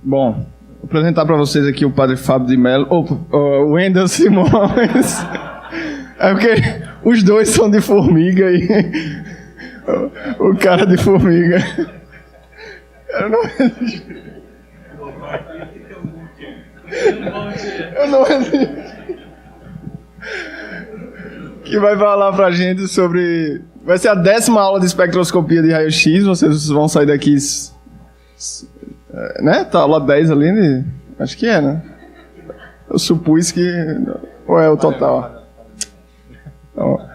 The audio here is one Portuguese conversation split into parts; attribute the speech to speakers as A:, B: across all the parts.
A: Bom, vou apresentar para vocês aqui o Padre Fábio de Mello, o Wendel Simões. É porque os dois são de formiga e o cara de formiga. Eu não resisto. Que vai falar pra gente sobre... Vai ser a 10ª aula de espectroscopia de raio-x. Vocês vão sair daqui... Né? Tá aula 10 ali, né? Acho que é, né? Eu supus que... Ou é o total? Então,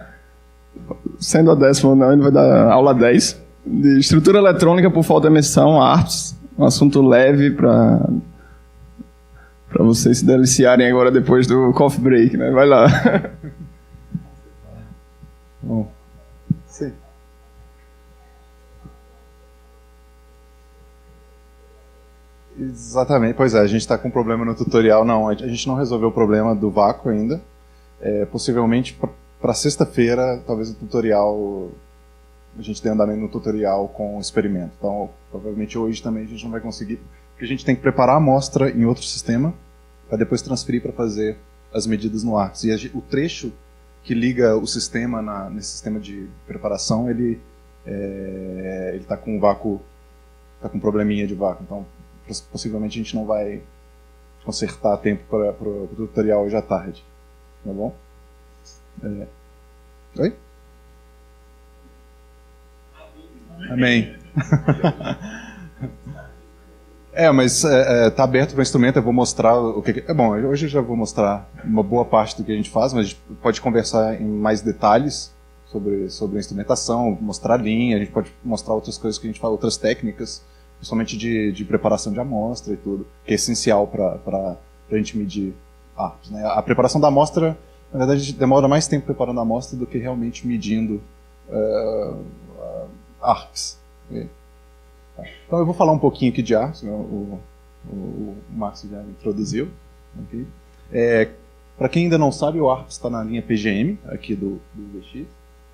A: sendo a 10ª, não, ele vai dar aula 10 de estrutura eletrônica por fotoemissão, ARPS. Um assunto leve para vocês se deliciarem agora depois do coffee break, né? Vai lá. Bom, sim.
B: Exatamente, pois é, a gente está com um problema no tutorial, não, a gente não resolveu o problema do vácuo ainda, possivelmente para sexta-feira, talvez o tutorial, a gente tenha andamento no tutorial com o experimento, então provavelmente hoje também a gente não vai conseguir, porque a gente tem que preparar a amostra em outro sistema, para depois transferir para fazer as medidas no ARPS, e o trecho que liga o sistema nesse sistema de preparação, ele está com vácuo, está com probleminha de vácuo, então possivelmente a gente não vai consertar a tempo para o tutorial hoje à tarde. Tá bom? Oi? Amém. Mas tá aberto para o instrumento, eu vou mostrar o que... Bom, hoje eu já vou mostrar uma boa parte do que a gente faz, mas a gente pode conversar em mais detalhes sobre a instrumentação, mostrar a linha, a gente pode mostrar outras coisas que a gente fala, outras técnicas, principalmente de preparação de amostra e tudo, que é essencial para a gente medir ARPS, né? A preparação da amostra, na verdade, a gente demora mais tempo preparando a amostra do que realmente medindo ARPS. Então eu vou falar um pouquinho aqui de ARPS, né? O Márcio já introduziu. Okay? Para quem ainda não sabe, o ARPS está na linha PGM, aqui do VX.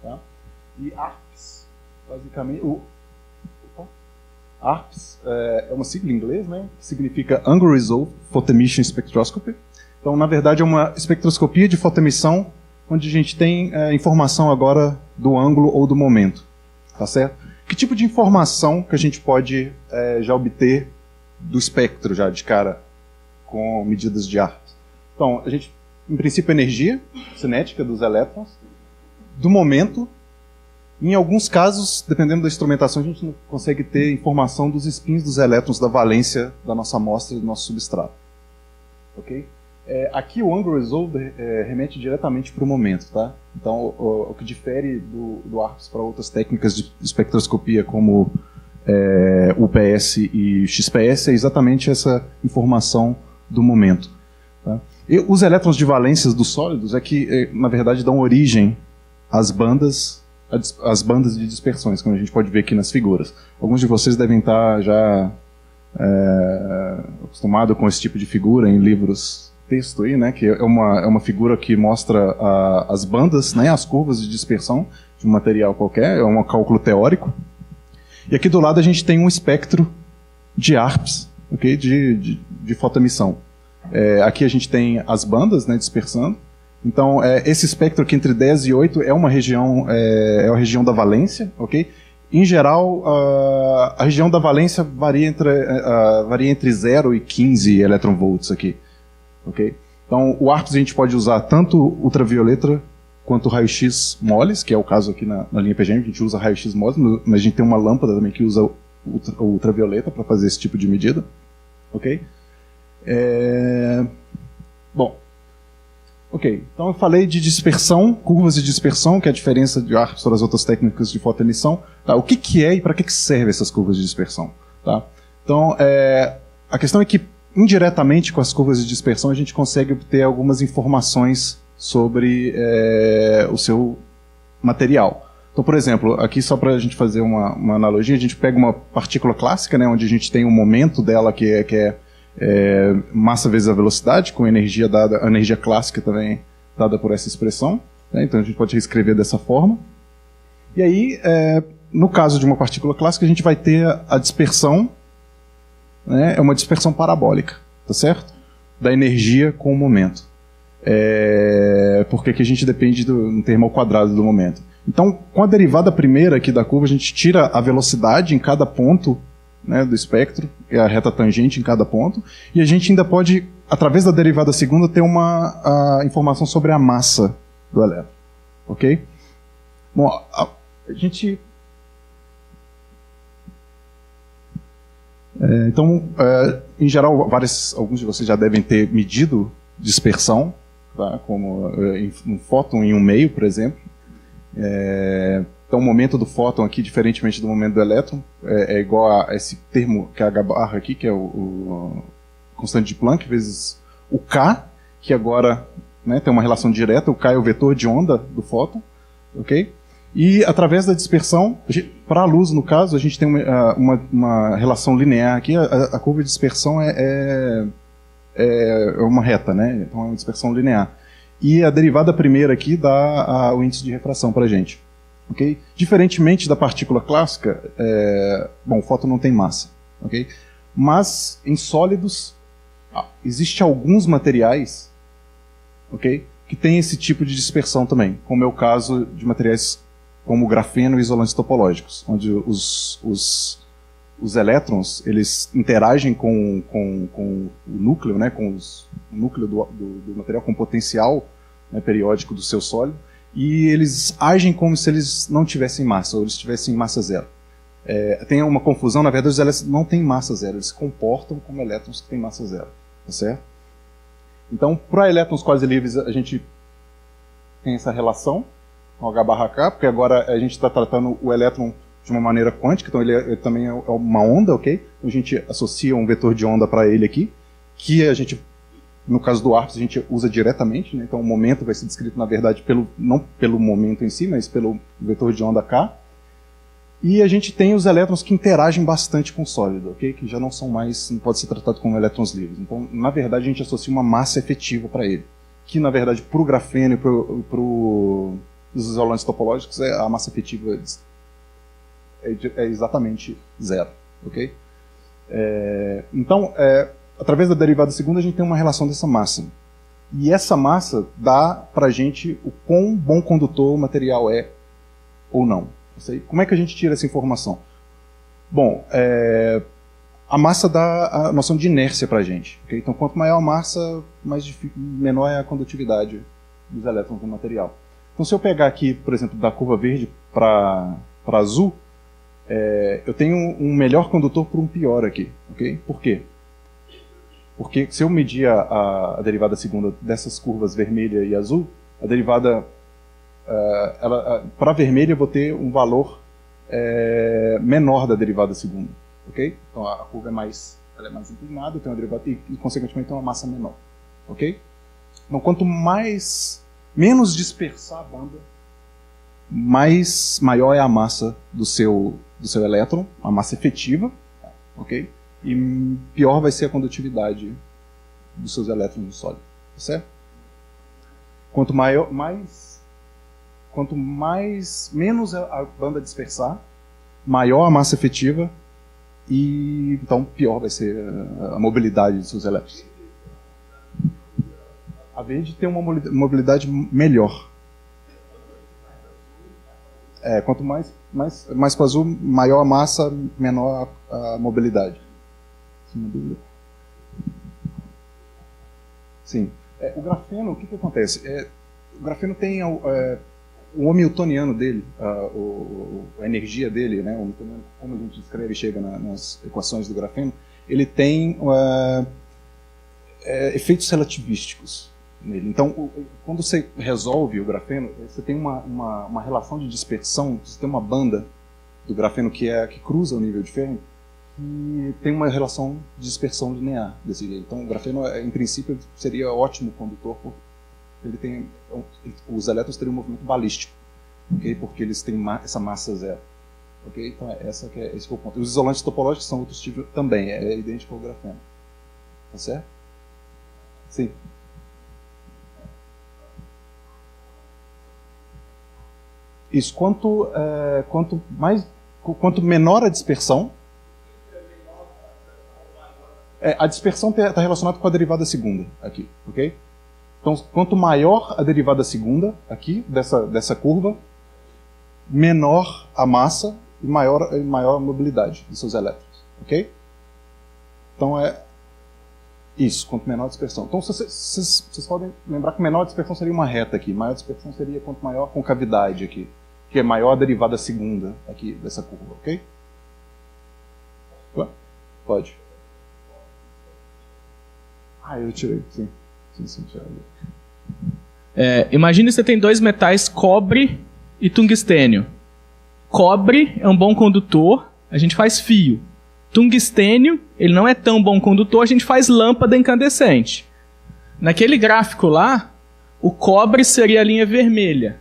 B: Tá? E ARPS, basicamente... ARPS é uma sigla em inglês, né, que significa Angle Resolved Photoemission Spectroscopy. Então, na verdade, é uma espectroscopia de fotoemissão onde a gente tem informação agora do ângulo ou do momento. Tá certo? Que tipo de informação que a gente pode já obter do espectro já de cara com medidas de ARPS? Então, a gente, em princípio, energia cinética dos elétrons, do momento. Em alguns casos, dependendo da instrumentação, a gente não consegue ter informação dos spins dos elétrons da valência da nossa amostra e do nosso substrato. Okay? Aqui o Angle Resolved remete diretamente para o momento. Tá? Então, o que difere do ARPS para outras técnicas de espectroscopia, como UPS e XPS, é exatamente essa informação do momento. Tá? E os elétrons de valências dos sólidos é que, na verdade, dão origem às bandas de dispersões, como a gente pode ver aqui nas figuras. Alguns de vocês devem estar já acostumados com esse tipo de figura em livros texto aí, né, que é uma figura que mostra as bandas, né, as curvas de dispersão de um material qualquer, é um cálculo teórico. E aqui do lado a gente tem um espectro de ARPS, okay, de fotoemissão. Aqui a gente tem as bandas, né, dispersando. Então, esse espectro aqui entre 10 e 8 é uma região, a região da valência, ok? Em geral, a região da valência varia entre 0 e 15 electronvolts aqui, ok? Então, o ARPS a gente pode usar tanto ultravioleta quanto raio-x moles, que é o caso aqui na linha PGM, a gente usa raio-x moles, mas a gente tem uma lâmpada também que usa ultravioleta para fazer esse tipo de medida, ok? Bom. Ok, então eu falei de dispersão, curvas de dispersão, que é a diferença de ARPS para as outras técnicas de fotoemissão. Tá? O que é e para que servem essas curvas de dispersão? Tá? Então, a questão é que, indiretamente com as curvas de dispersão, a gente consegue obter algumas informações sobre o seu material. Então, por exemplo, aqui só para a gente fazer uma analogia, a gente pega uma partícula clássica, né, onde a gente tem um momento dela que é massa vezes a velocidade, com energia dada, a energia clássica também dada por essa expressão, né? Então a gente pode reescrever dessa forma. E aí, no caso de uma partícula clássica, a gente vai ter a dispersão né, é uma dispersão parabólica, tá certo? Da energia com o momento. Porque aqui a gente depende no termo ao quadrado do momento. Então, com a derivada primeira aqui da curva, a gente tira a velocidade em cada ponto, né, do espectro, e a reta tangente em cada ponto, e a gente ainda pode, através da derivada segunda, ter a informação sobre a massa do elétron. Ok? Bom, a gente... em geral, alguns de vocês já devem ter medido dispersão, tá? Como um fóton em um meio, por exemplo. Então, o momento do fóton aqui, diferentemente do momento do elétron, é igual a esse termo, que é a H aqui, que é o constante de Planck, vezes o K, que agora, né, tem uma relação direta. O K é o vetor de onda do fóton, ok? E, através da dispersão, para a luz, no caso, a gente tem uma relação linear aqui. A curva de dispersão é uma reta, né? Então, é uma dispersão linear. E a derivada primeira aqui dá o índice de refração para a gente. Okay? Diferentemente da partícula clássica, o fóton não tem massa. Okay? Mas, em sólidos, existem alguns materiais, okay, que têm esse tipo de dispersão também, como é o caso de materiais como o grafeno e isolantes topológicos, onde os elétrons eles interagem com o núcleo, né, com o núcleo do material, com o potencial, né, periódico do seu sólido, e eles agem como se eles não tivessem massa, ou eles tivessem massa zero. Tem uma confusão, na verdade os elétrons não têm massa zero, eles se comportam como elétrons que têm massa zero, tá certo? Então, para elétrons quase livres, a gente tem essa relação com H/K, porque agora a gente está tratando o elétron de uma maneira quântica, então ele também é uma onda, ok? Então a gente associa um vetor de onda para ele aqui, que a gente, no caso do ARPS, a gente usa diretamente, né? Então o momento vai ser descrito, na verdade, não pelo momento em si, mas pelo vetor de onda K. E a gente tem os elétrons que interagem bastante com o sólido, ok? Que já não pode ser tratado como elétrons livres. Então, na verdade, a gente associa uma massa efetiva para ele, que, na verdade, para o grafeno e para os isolantes topológicos, a massa efetiva é exatamente zero, ok? Então, através da derivada segunda, a gente tem uma relação dessa massa. E essa massa dá para a gente o quão bom condutor o material é ou não. Como é que a gente tira essa informação? Bom, a massa dá a noção de inércia para a gente. Okay? Então, quanto maior a massa, menor é a condutividade dos elétrons do material. Então, se eu pegar aqui, por exemplo, da curva verde para azul, eu tenho um melhor condutor por um pior aqui. Okay? Por quê? Porque se eu medir a derivada segunda dessas curvas vermelha e azul, a derivada para vermelha eu vou ter um valor menor da derivada segunda. Okay? Então a curva é mais inclinada, tem uma derivada e consequentemente tem uma massa menor. Okay? Então quanto menos dispersar a banda, maior é a massa do seu elétron, a massa efetiva, okay? E pior vai ser a condutividade dos seus elétrons no sólido, certo? Quanto menos a banda dispersar, maior a massa efetiva e então pior vai ser a mobilidade dos seus elétrons. A verde tem uma mobilidade melhor. Quanto mais para o azul, maior a massa, menor a mobilidade. Sim. O grafeno, o que acontece? O grafeno tem o hamiltoniano dele, a energia dele, né? O hamiltoniano, como a gente escreve e chega nas equações do grafeno, ele tem efeitos relativísticos nele. Então, quando você resolve o grafeno, você tem uma relação de dispersão, você tem uma banda do grafeno que cruza o nível de Fermi, que tem uma relação de dispersão linear desse jeito. Então, o grafeno, em princípio, seria ótimo condutor, porque os elétrons teriam um movimento balístico, okay? Porque eles têm essa massa zero. Okay? Então, esse é o ponto. Os isolantes topológicos são outros tipos também, é idêntico ao grafeno. Tá certo? Sim. Isso, quanto menor a dispersão, A dispersão está relacionada com a derivada segunda aqui, ok? Então, quanto maior a derivada segunda aqui, dessa curva, menor a massa e maior a mobilidade dos seus elétrons, ok? Então, é isso, quanto menor a dispersão. Então, vocês podem lembrar que menor a dispersão seria uma reta aqui, maior a dispersão seria quanto maior a concavidade aqui, que é maior a derivada segunda aqui dessa curva, ok? Pode. Eu tirei, sim. Sim,
C: imagine que você tem dois metais, cobre e tungstênio. Cobre é um bom condutor, a gente faz fio. Tungstênio, ele não é tão bom condutor, a gente faz lâmpada incandescente. Naquele gráfico lá, o cobre seria a linha vermelha.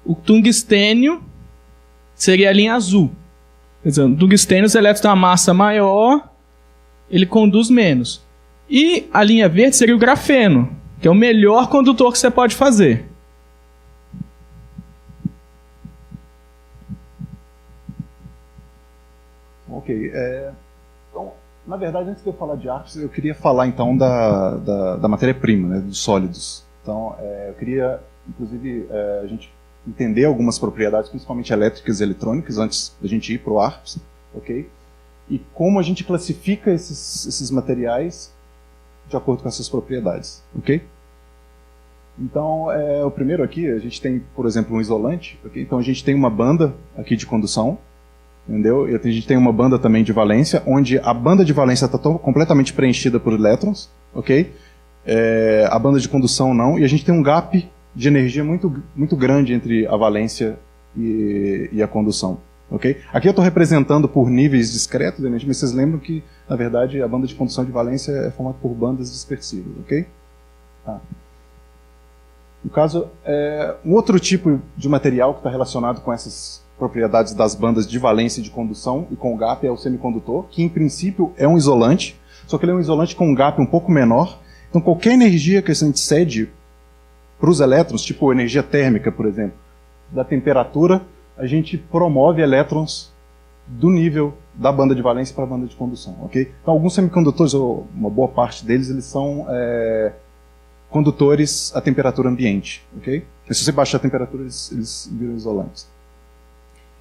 C: O tungstênio seria a linha azul. Quer dizer, no tungstênio os elétrons têm uma massa maior, ele conduz menos. E a linha verde seria o grafeno, que é o melhor condutor que você pode fazer.
B: Ok. Então, na verdade, antes de eu falar de ARPS, eu queria falar então da matéria-prima, né, dos sólidos. Então, eu queria, inclusive, a gente entender algumas propriedades, principalmente elétricas e eletrônicas, antes da gente ir para o ARPS, ok? E como a gente classifica esses materiais de acordo com essas propriedades, ok? Então, o primeiro aqui, a gente tem, por exemplo, um isolante, ok? Então a gente tem uma banda aqui de condução, entendeu? E a gente tem uma banda também de valência, onde a banda de valência está completamente preenchida por elétrons, ok? A banda de condução não, e a gente tem um gap de energia muito, muito grande entre a valência e a condução. Okay? Aqui eu estou representando por níveis discretos de energia, mas vocês lembram que, na verdade, a banda de condução de valência é formada por bandas dispersivas. Okay? Tá. No caso, um outro tipo de material que está relacionado com essas propriedades das bandas de valência e de condução e com o gap é o semicondutor, que em princípio é um isolante, só que ele é um isolante com um gap um pouco menor. Então qualquer energia que a gente cede para os elétrons, tipo energia térmica, por exemplo, da temperatura, a gente promove elétrons do nível da banda de valência para a banda de condução, ok? Então, alguns semicondutores, ou uma boa parte deles, eles são condutores à temperatura ambiente, ok? Mas se você baixar a temperatura, eles viram isolantes.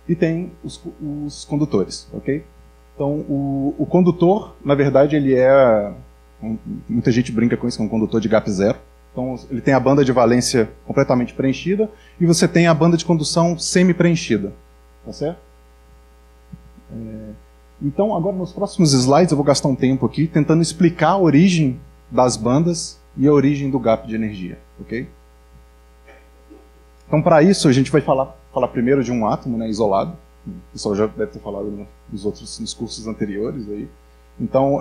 B: E tem os condutores, ok? Então, o condutor, na verdade, ele muita gente brinca com isso, que é um condutor de gap zero. Então, ele tem a banda de valência completamente preenchida e você tem a banda de condução semi-preenchida. Tá certo? Então, agora nos próximos slides eu vou gastar um tempo aqui tentando explicar a origem das bandas e a origem do gap de energia. Ok? Então, para isso, a gente vai falar primeiro de um átomo, né, isolado. O pessoal já deve ter falado nos cursos anteriores. Aí. Então,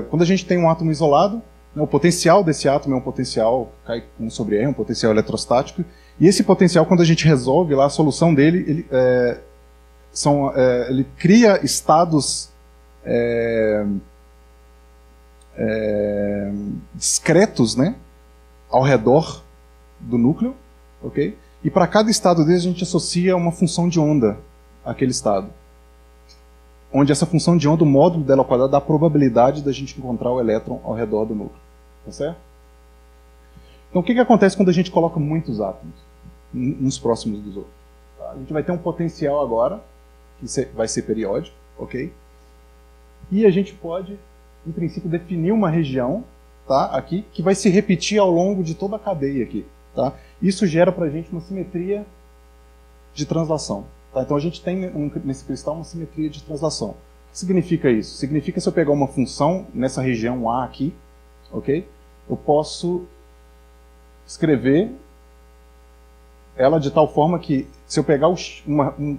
B: quando a gente tem um átomo isolado, o potencial desse átomo é um potencial, cai sobre R, um potencial eletrostático, e esse potencial, quando a gente resolve lá a solução dele, ele cria estados discretos, né, ao redor do núcleo, ok? E para cada estado dele a gente associa uma função de onda àquele estado, onde essa função de onda, o módulo dela ao quadrado, dá a probabilidade da gente encontrar o elétron ao redor do núcleo. Tá certo? Então, o que acontece quando a gente coloca muitos átomos uns próximos dos outros? Tá? A gente vai ter um potencial agora, que vai ser periódico, ok? E a gente pode, em princípio, definir uma região, tá, aqui, que vai se repetir ao longo de toda a cadeia aqui. Tá? Isso gera para a gente uma simetria de translação. Tá? Então a gente tem nesse cristal uma simetria de translação. O que significa isso? Significa que se eu pegar uma função nessa região A aqui, ok? Eu posso escrever ela de tal forma que se eu pegar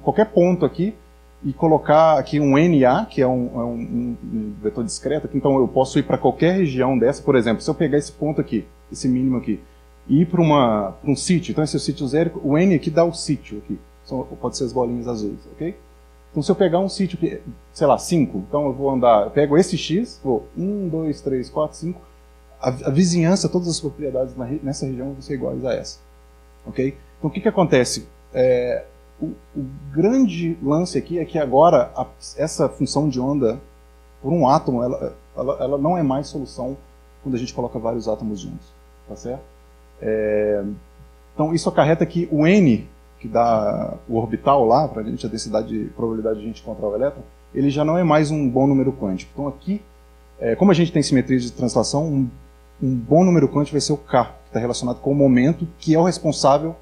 B: qualquer ponto aqui e colocar aqui um NA, que é um vetor discreto, aqui, então eu posso ir para qualquer região dessa. Por exemplo, se eu pegar esse ponto aqui, esse mínimo aqui, e ir para um sítio, então esse é o sítio zero, o N aqui dá o sítio aqui. Pode ser as bolinhas azuis, ok? Então, se eu pegar um sítio, sei lá, 5, então eu vou andar, eu pego esse X, vou 1, 2, 3, 4, 5, a vizinhança, todas as propriedades nessa região vão ser iguais a essa, ok? Então, o que acontece? O grande lance aqui é que agora, essa função de onda, por um átomo, Ela não é mais solução quando a gente coloca vários átomos juntos, tá certo? Então isso acarreta que o N, que dá o orbital lá, para a gente, a densidade de probabilidade de a gente encontrar o elétron, ele já não é mais um bom número quântico. Então aqui, como a gente tem simetria de translação, um bom número quântico vai ser o K, que está relacionado com o momento, que é o responsável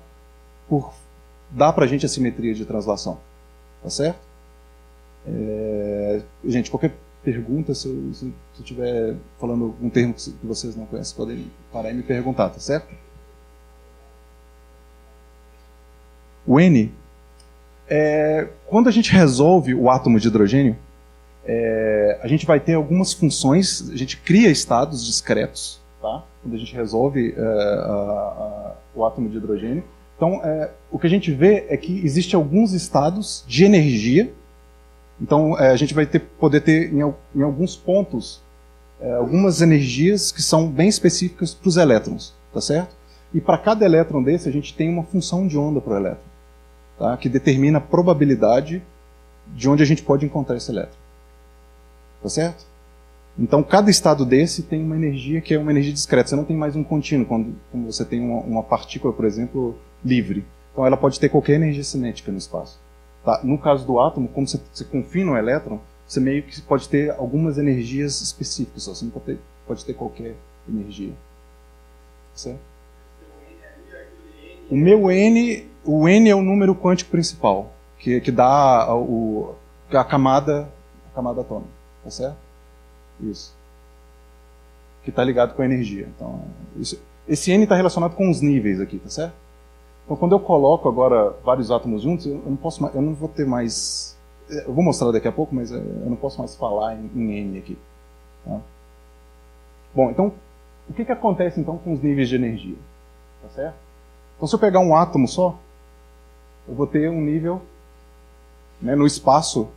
B: por dar para a gente a simetria de translação. Tá certo? Gente, qualquer pergunta, se eu estiver falando um termo que vocês não conhecem, podem parar e me perguntar, tá certo? O N, quando a gente resolve o átomo de hidrogênio, a gente vai ter algumas funções, a gente cria estados discretos, tá? Quando a gente resolve o átomo de hidrogênio. Então, o que a gente vê é que existem alguns estados de energia. Então, a gente vai poder ter, em alguns pontos, algumas energias que são bem específicas para os elétrons, tá certo? E para cada elétron desse, a gente tem uma função de onda para o elétron, tá? Que determina a probabilidade de onde a gente pode encontrar esse elétron. Tá certo? Então, cada estado desse tem uma energia que é uma energia discreta. Você não tem mais um contínuo, quando você tem uma partícula, por exemplo, livre. Então, ela pode ter qualquer energia cinética no espaço. Tá? No caso do átomo, como você confina o elétron, você meio que pode ter algumas energias específicas. Você não pode ter qualquer energia. Certo? O meu N, o N é o número quântico principal, que dá a camada atômica. Tá certo? Isso. Que está ligado com a energia. Então, esse N está relacionado com os níveis aqui, tá certo? Então, quando eu coloco agora vários átomos juntos, eu não vou ter mais... Eu vou mostrar daqui a pouco, mas eu não posso mais falar em N aqui. Tá? Bom, então, o que acontece então com os níveis de energia? Tá certo? Então, se eu pegar um átomo só, eu vou ter um nível, né, no espaço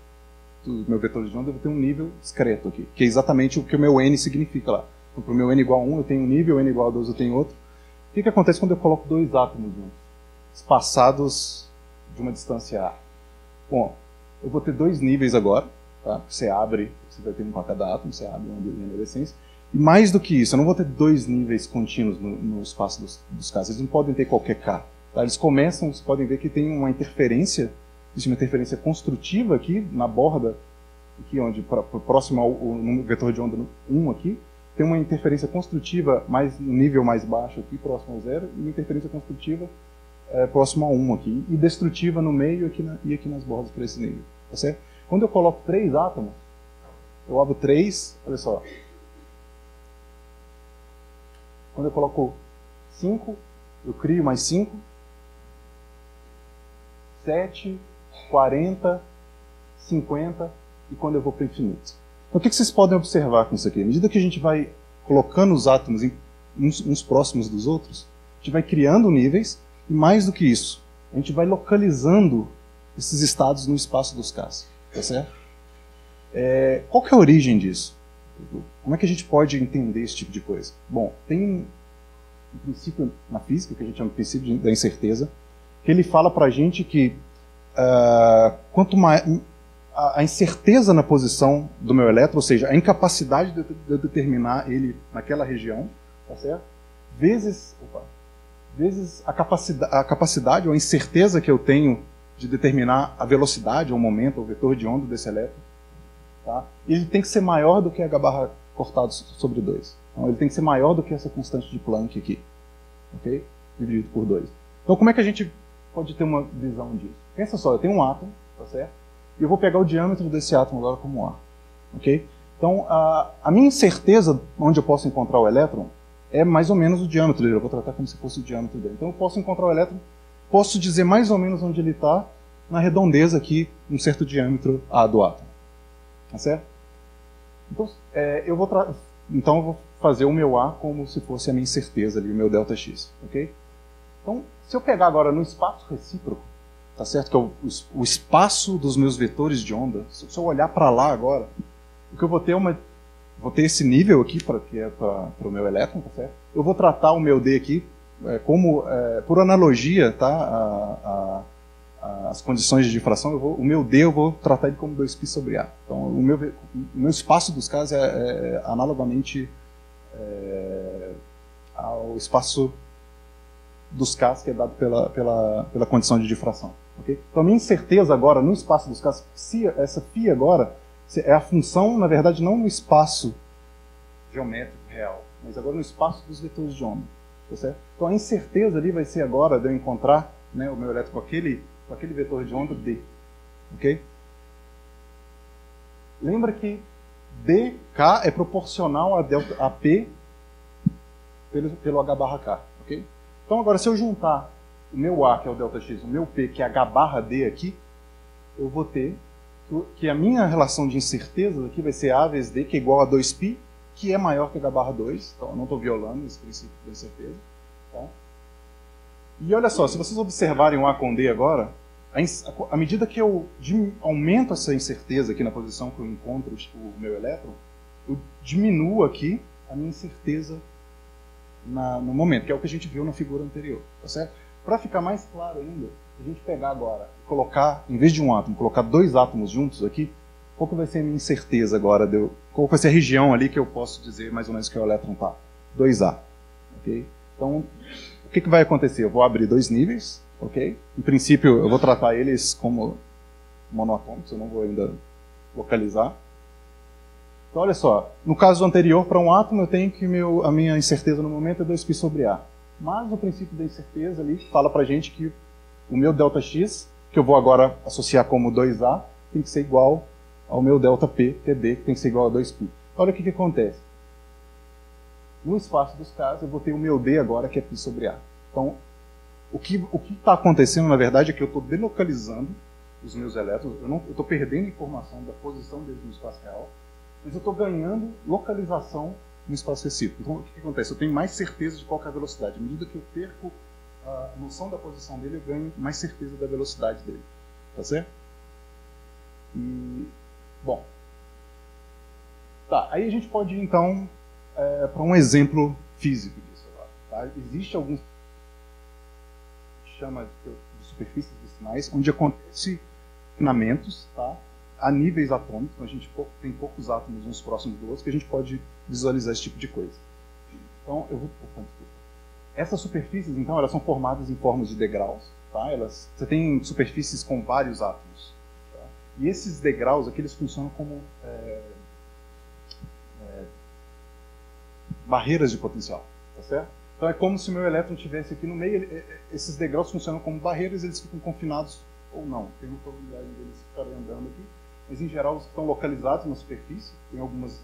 B: do meu vetor de onda, eu vou ter um nível discreto aqui, que é exatamente o que o meu N significa lá. Então, para o meu N igual a 1, eu tenho um nível, N igual a 2, eu tenho outro. O que acontece quando eu coloco dois átomos juntos, espaçados de uma distância A? Bom, eu vou ter dois níveis agora, tá? Você abre, você vai ter um para cada átomo, você abre uma essência. E mais do que isso, eu não vou ter dois níveis contínuos no espaço dos Ks, eles não podem ter qualquer K. Tá? Eles começam, vocês podem ver que tem uma interferência, existe uma interferência construtiva aqui na borda, aqui onde próximo ao vetor de onda 1 aqui, tem uma interferência construtiva no nível mais baixo aqui, próximo ao zero, e uma interferência construtiva próximo a 1 aqui, e destrutiva no meio e aqui nas bordas para esse nível. Tá certo? Quando eu coloco 3 átomos, eu abro 3, olha só. Quando eu coloco 5, eu crio mais 5, 7, 40, 50, e quando eu vou para o infinito. Então, o que vocês podem observar com isso aqui? À medida que a gente vai colocando os átomos uns próximos dos outros, a gente vai criando níveis, e mais do que isso, a gente vai localizando esses estados no espaço dos Ks. Tá certo? Qual que é a origem disso? Como é que a gente pode entender esse tipo de coisa? Bom, tem um princípio na física, que a gente chama de princípio da incerteza, que ele fala para a gente que quanto mais a incerteza na posição do meu elétron, ou seja, a incapacidade de eu determinar ele naquela região, tá certo? Vezes a capacidade ou a incerteza que eu tenho de determinar a velocidade ou o momento, ou o vetor de onda desse elétron, tá? Ele tem que ser maior do que h cortado sobre 2. Então, ele tem que ser maior do que essa constante de Planck aqui, ok? Dividido por 2. Então, como é que a gente pode ter uma visão disso? Pensa só, eu tenho um átomo, tá certo? E eu vou pegar o diâmetro desse átomo agora como A, ok? Então, a minha incerteza onde eu posso encontrar o elétron é mais ou menos o diâmetro dele. Eu vou tratar como se fosse o diâmetro dele. Então, eu posso encontrar o elétron, posso dizer mais ou menos onde ele está na redondeza aqui, um certo diâmetro A do átomo. Tá certo? Então, eu vou fazer o meu A como se fosse a minha incerteza ali, o meu ΔX, ok? Então, se eu pegar agora no espaço recíproco, tá certo? Que é o espaço dos meus vetores de onda, se eu olhar para lá agora, o que eu vou ter vou ter esse nível aqui, que é para o meu elétron, tá certo? Eu vou tratar o meu D aqui como, por analogia, tá? as condições de difração, o meu D eu vou tratar ele como 2π sobre A. Então, o meu espaço dos Ks é analogamente ao espaço dos Ks que é dado pela condição de difração. Okay? Então, a minha incerteza agora no espaço dos Ks, essa φ agora, é a função, na verdade, não no espaço geométrico real, mas agora no espaço dos vetores de onda. Tá certo? Então, a incerteza ali vai ser agora de eu encontrar, né, o meu elétron com aquele vetor de onda D. Ok? Lembra que dk é proporcional a P pelo H barra K. Okay? Então, agora, se eu juntar o meu A, que é o ΔX, o meu P, que é H barra D aqui, eu vou ter que a minha relação de incerteza aqui vai ser A vezes D, que é igual a 2π, que é maior que H barra 2. Então, eu não estou violando esse princípio da incerteza. Tá? E olha só, se vocês observarem o A com D agora, à medida que eu aumento essa incerteza aqui na posição que eu encontro o meu elétron, eu diminuo aqui a minha incerteza no momento, que é o que a gente viu na figura anterior. Tá certo? Para ficar mais claro ainda, se a gente pegar agora e colocar, em vez de um átomo, colocar 2 átomos juntos aqui, qual que vai ser a minha incerteza agora? Qual vai ser a região ali que eu posso dizer mais ou menos que o elétron está? 2A. Okay? Então, o que vai acontecer? Eu vou abrir 2 níveis. Okay? Em princípio, eu vou tratar eles como monoatômicos, eu não vou ainda localizar. Então, olha só, no caso anterior, para um átomo, eu tenho que a minha incerteza no momento é 2π sobre A. Mas o princípio da incerteza ali fala para a gente que o meu ΔX, que eu vou agora associar como 2A, tem que ser igual ao meu ΔP, que é D, que tem que ser igual a 2π. Olha o que acontece. No espaço dos Ks, eu vou ter o meu D agora, que é π sobre A. Então, o que está acontecendo, na verdade, é que eu estou delocalizando os meus elétrons, eu estou perdendo informação da posição deles no espaço real, mas eu estou ganhando localização no espaço recíproco. Então, o que acontece? Eu tenho mais certeza de qual é a velocidade. À medida que eu perco a noção da posição dele, eu ganho mais certeza da velocidade dele. Tá certo? E, bom. Tá, aí a gente pode ir, então, para um exemplo físico disso agora. Tá? Existe alguns que chama de superfícies vicinais, onde acontece refinamentos, tá? A níveis atômicos, então a gente tem poucos átomos uns próximos dos outros, que a gente pode visualizar esse tipo de coisa. Então, essas superfícies, então, elas são formadas em formas de degraus. Tá? Você tem superfícies com vários átomos. Tá? E esses degraus aqui, eles funcionam como barreiras de potencial. Tá certo? Então, é como se o meu elétron estivesse aqui no meio. Esses degraus funcionam como barreiras, eles ficam confinados ou não. Tem uma probabilidade deles ficarem andando aqui. Mas, em geral, estão localizados na superfície. Tem algumas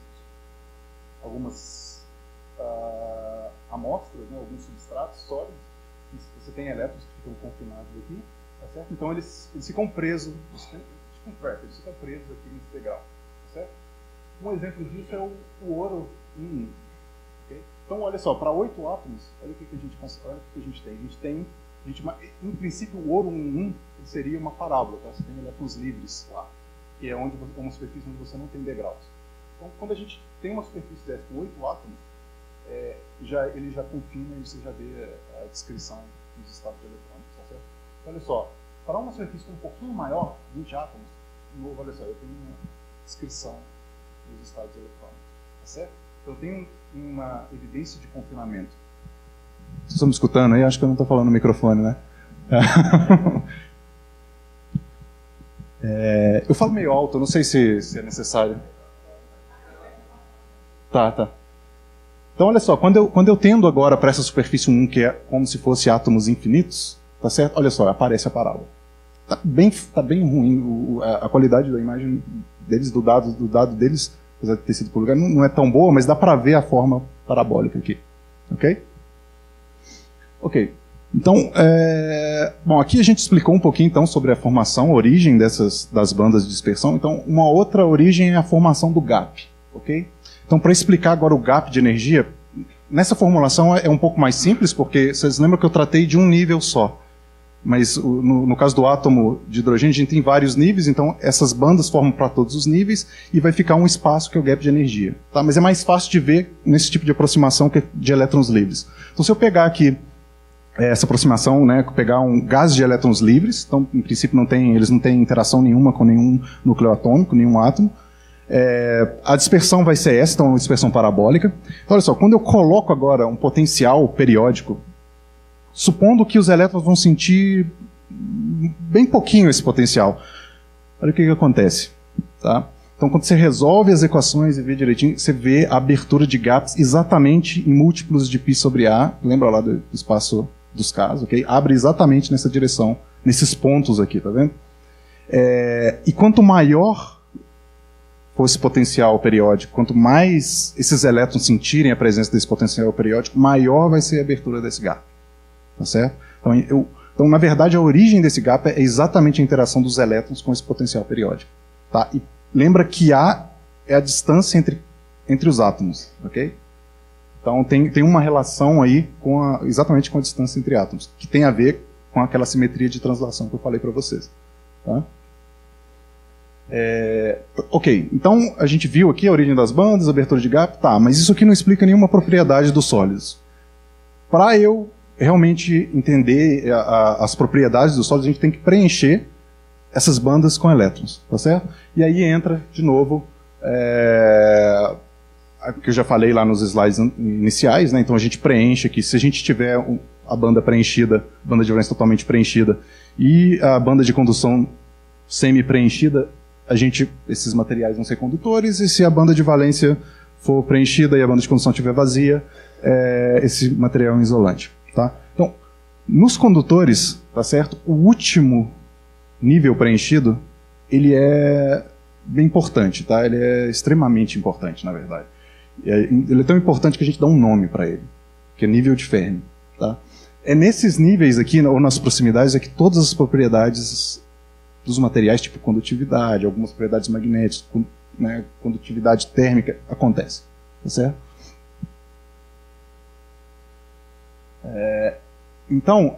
B: amostras, né, alguns substratos sólidos. Você tem elétrons que ficam confinados aqui. Tá certo? Então, eles ficam presos. Eles ficam presos aqui nesse degrau. Tá certo? Um exemplo disso é o ouro 1. Okay? Então, olha só, para 8 átomos, olha o que a gente tem. Em princípio, o ouro 1 seria uma parábola. Tá? Você tem elétrons livres lá, que é uma superfície onde você não tem degraus. Então, quando a gente tem uma superfície dessa com 8 átomos, ele já confina e você já vê a descrição dos estados eletrônicos. Tá certo? Então, olha só, para uma superfície um pouquinho maior, 20 átomos, de novo, olha só, eu tenho uma descrição dos estados eletrônicos. Tá certo? Então, eu tenho uma evidência de confinamento. Vocês estão me escutando aí? Acho que eu não estou falando no microfone, né? Eu falo meio alto, não sei se é necessário. Tá. Então, olha só, quando eu tendo agora para essa superfície 1, que é como se fosse átomos infinitos, tá certo? Olha só, aparece a parábola. Tá bem ruim a qualidade da imagem deles, do dado deles, apesar de ter sido por lugar, não é tão boa, mas dá para ver a forma parabólica aqui. Ok. Então, bom, aqui a gente explicou um pouquinho então sobre a formação, a origem das bandas de dispersão. Então, uma outra origem é a formação do gap. Ok? Então, para explicar agora o gap de energia, nessa formulação é um pouco mais simples, porque vocês lembram que eu tratei de um nível só. Mas no caso do átomo de hidrogênio, a gente tem vários níveis, então essas bandas formam para todos os níveis e vai ficar um espaço que é o gap de energia. Tá? Mas é mais fácil de ver nesse tipo de aproximação que é de elétrons livres. Então, se eu pegar aqui essa aproximação, né, pegar um gás de elétrons livres, então, em princípio, eles não têm interação nenhuma com nenhum núcleo atômico, nenhum átomo. A dispersão vai ser essa, então, uma dispersão parabólica. Então, olha só, quando eu coloco agora um potencial periódico, supondo que os elétrons vão sentir bem pouquinho esse potencial, olha o que acontece, tá? Então, quando você resolve as equações e vê direitinho, você vê a abertura de gaps exatamente em múltiplos de π sobre A. Lembra lá do espaço dos Ks, ok? Abre exatamente nessa direção, nesses pontos aqui, tá vendo? E quanto maior for esse potencial periódico, quanto mais esses elétrons sentirem a presença desse potencial periódico, maior vai ser a abertura desse gap. Tá certo? Então, na verdade, a origem desse gap é exatamente a interação dos elétrons com esse potencial periódico. Tá? E lembra que A é a distância entre os átomos, ok? Então tem uma relação aí exatamente com a distância entre átomos, que tem a ver com aquela simetria de translação que eu falei para vocês. Tá? Ok, então a gente viu aqui a origem das bandas, a abertura de gap, tá, mas isso aqui não explica nenhuma propriedade dos sólidos. Para eu realmente entender as propriedades dos sólidos, a gente tem que preencher essas bandas com elétrons, tá certo? E aí entra, de novo, que eu já falei lá nos slides iniciais, né? Então a gente preenche aqui, se a gente tiver a banda preenchida, banda de valência totalmente preenchida, e a banda de condução semi-preenchida, esses materiais vão ser condutores, e se a banda de valência for preenchida e a banda de condução estiver vazia, esse material é um isolante, tá? Então, nos condutores, tá certo? O último nível preenchido, ele é bem importante, tá? Ele é extremamente importante, na verdade. Ele é tão importante que a gente dá um nome para ele, que é nível de Fermi, tá? É nesses níveis aqui, ou nas proximidades, é que todas as propriedades dos materiais, tipo condutividade, algumas propriedades magnéticas, né, condutividade térmica, acontecem, tá certo? Então,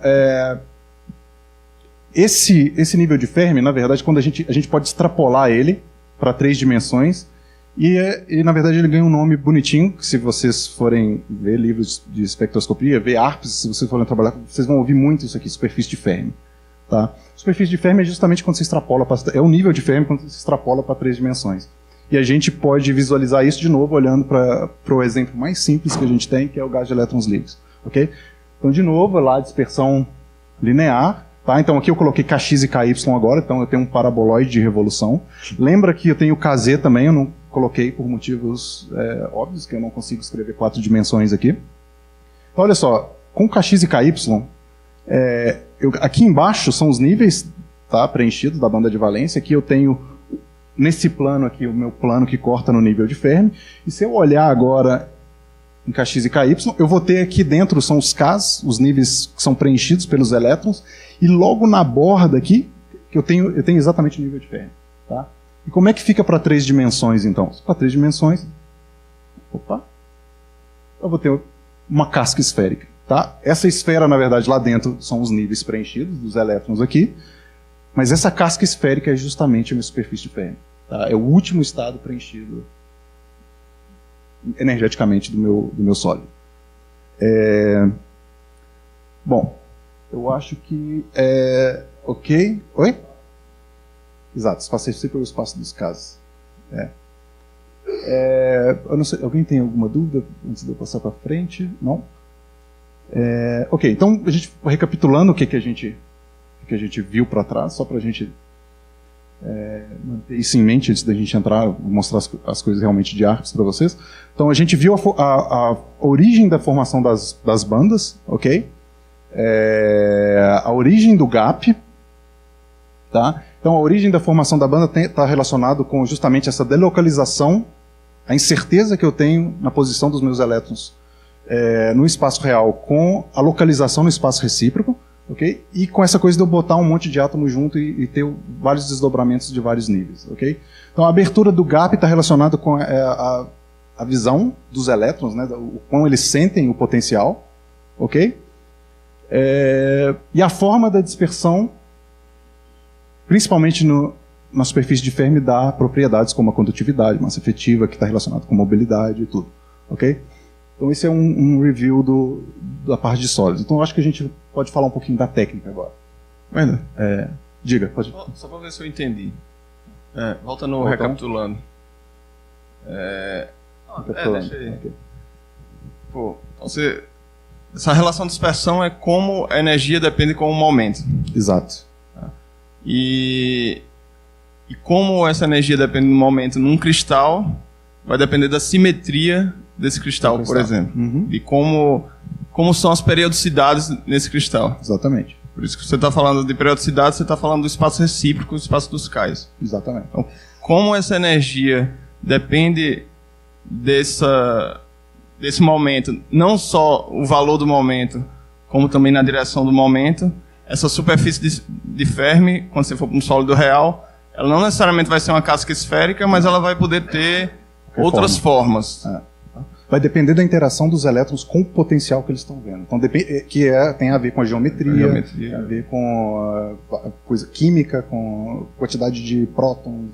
B: esse nível de Fermi, na verdade, quando a gente pode extrapolar ele para 3 dimensões, e na verdade ele ganha um nome bonitinho, que se vocês forem ver livros de espectroscopia, ver ARPS, se vocês forem trabalhar, vocês vão ouvir muito isso aqui, superfície de Fermi. Tá? Superfície de Fermi é justamente quando você extrapola, é o nível de Fermi quando você extrapola para 3 dimensões. E a gente pode visualizar isso de novo olhando para o exemplo mais simples que a gente tem, que é o gás de elétrons livres. Okay? Então, de novo, lá a dispersão linear. Tá? Então aqui eu coloquei Kx e Ky agora, então eu tenho um paraboloide de revolução. Lembra que eu tenho Kz também, eu não coloquei por motivos óbvios, que eu não consigo escrever 4 dimensões aqui. Então olha só, com Kx e Ky, aqui embaixo são os níveis, tá, preenchidos da banda de valência. Aqui eu tenho, nesse plano aqui, o meu plano que corta no nível de Fermi. E se eu olhar agora em Kx e Ky, eu vou ter aqui dentro, são os Ks, os níveis que são preenchidos pelos elétrons, e logo na borda aqui, que eu tenho exatamente o nível de Fermi. Tá? E como é que fica para 3 dimensões, então? Para 3 dimensões, eu vou ter uma casca esférica. Tá? Essa esfera, na verdade, lá dentro são os níveis preenchidos dos elétrons aqui, mas essa casca esférica é justamente a minha superfície de Fermi. Tá? É o último estado preenchido energeticamente do meu sólido. Bom, eu acho que ok. Oi? Exato, passei sempre pelo espaço dos casos. Eu não sei, alguém tem alguma dúvida antes de eu passar para frente? Não? Ok, então a gente recapitulando o que a gente viu para trás, só para a gente manter isso em mente antes da gente entrar, mostrar as coisas realmente de ARPS para vocês. Então a gente viu a origem da formação das bandas, ok? A origem do gap, tá? Então a origem da formação da banda está relacionado com justamente essa delocalização, a incerteza que eu tenho na posição dos meus elétrons no espaço real com a localização no espaço recíproco. Okay? E com essa coisa de eu botar um monte de átomos junto e ter vários desdobramentos de vários níveis. Okay? Então a abertura do gap está relacionada com a visão dos elétrons, né? O quão eles sentem o potencial. Okay? E a forma da dispersão, principalmente na superfície de Fermi, dá propriedades como a condutividade, massa efetiva, que está relacionada com mobilidade e tudo. Okay? Então esse é um review da parte de sólidos. Então eu acho que a gente pode falar um pouquinho da técnica agora.
A: Ainda?
B: Diga, pode.
A: Só para ver se eu entendi. Volta no
B: Voltando.
A: recapitulando. Deixa aí.
B: Ok.
A: Pô, então essa relação de dispersão é como a energia depende com o momento.
B: Exato.
A: E como essa energia depende do momento num cristal, vai depender da simetria desse cristal, por exemplo.
B: Uhum.
A: E como são as periodicidades nesse cristal.
B: Exatamente.
A: Por isso que você está falando de periodicidade, você está falando do espaço recíproco, do espaço dos cais.
B: Exatamente.
A: Então, como essa energia depende desse momento, não só o valor do momento, como também na direção do momento, essa superfície de Fermi, quando você for para um sólido real, ela não necessariamente vai ser uma casca esférica, mas ela vai poder ter outras formas.
B: Vai depender da interação dos elétrons com o potencial que eles estão vendo. Então, tem a ver com a geometria, tem a ver com a coisa química, com a quantidade de prótons,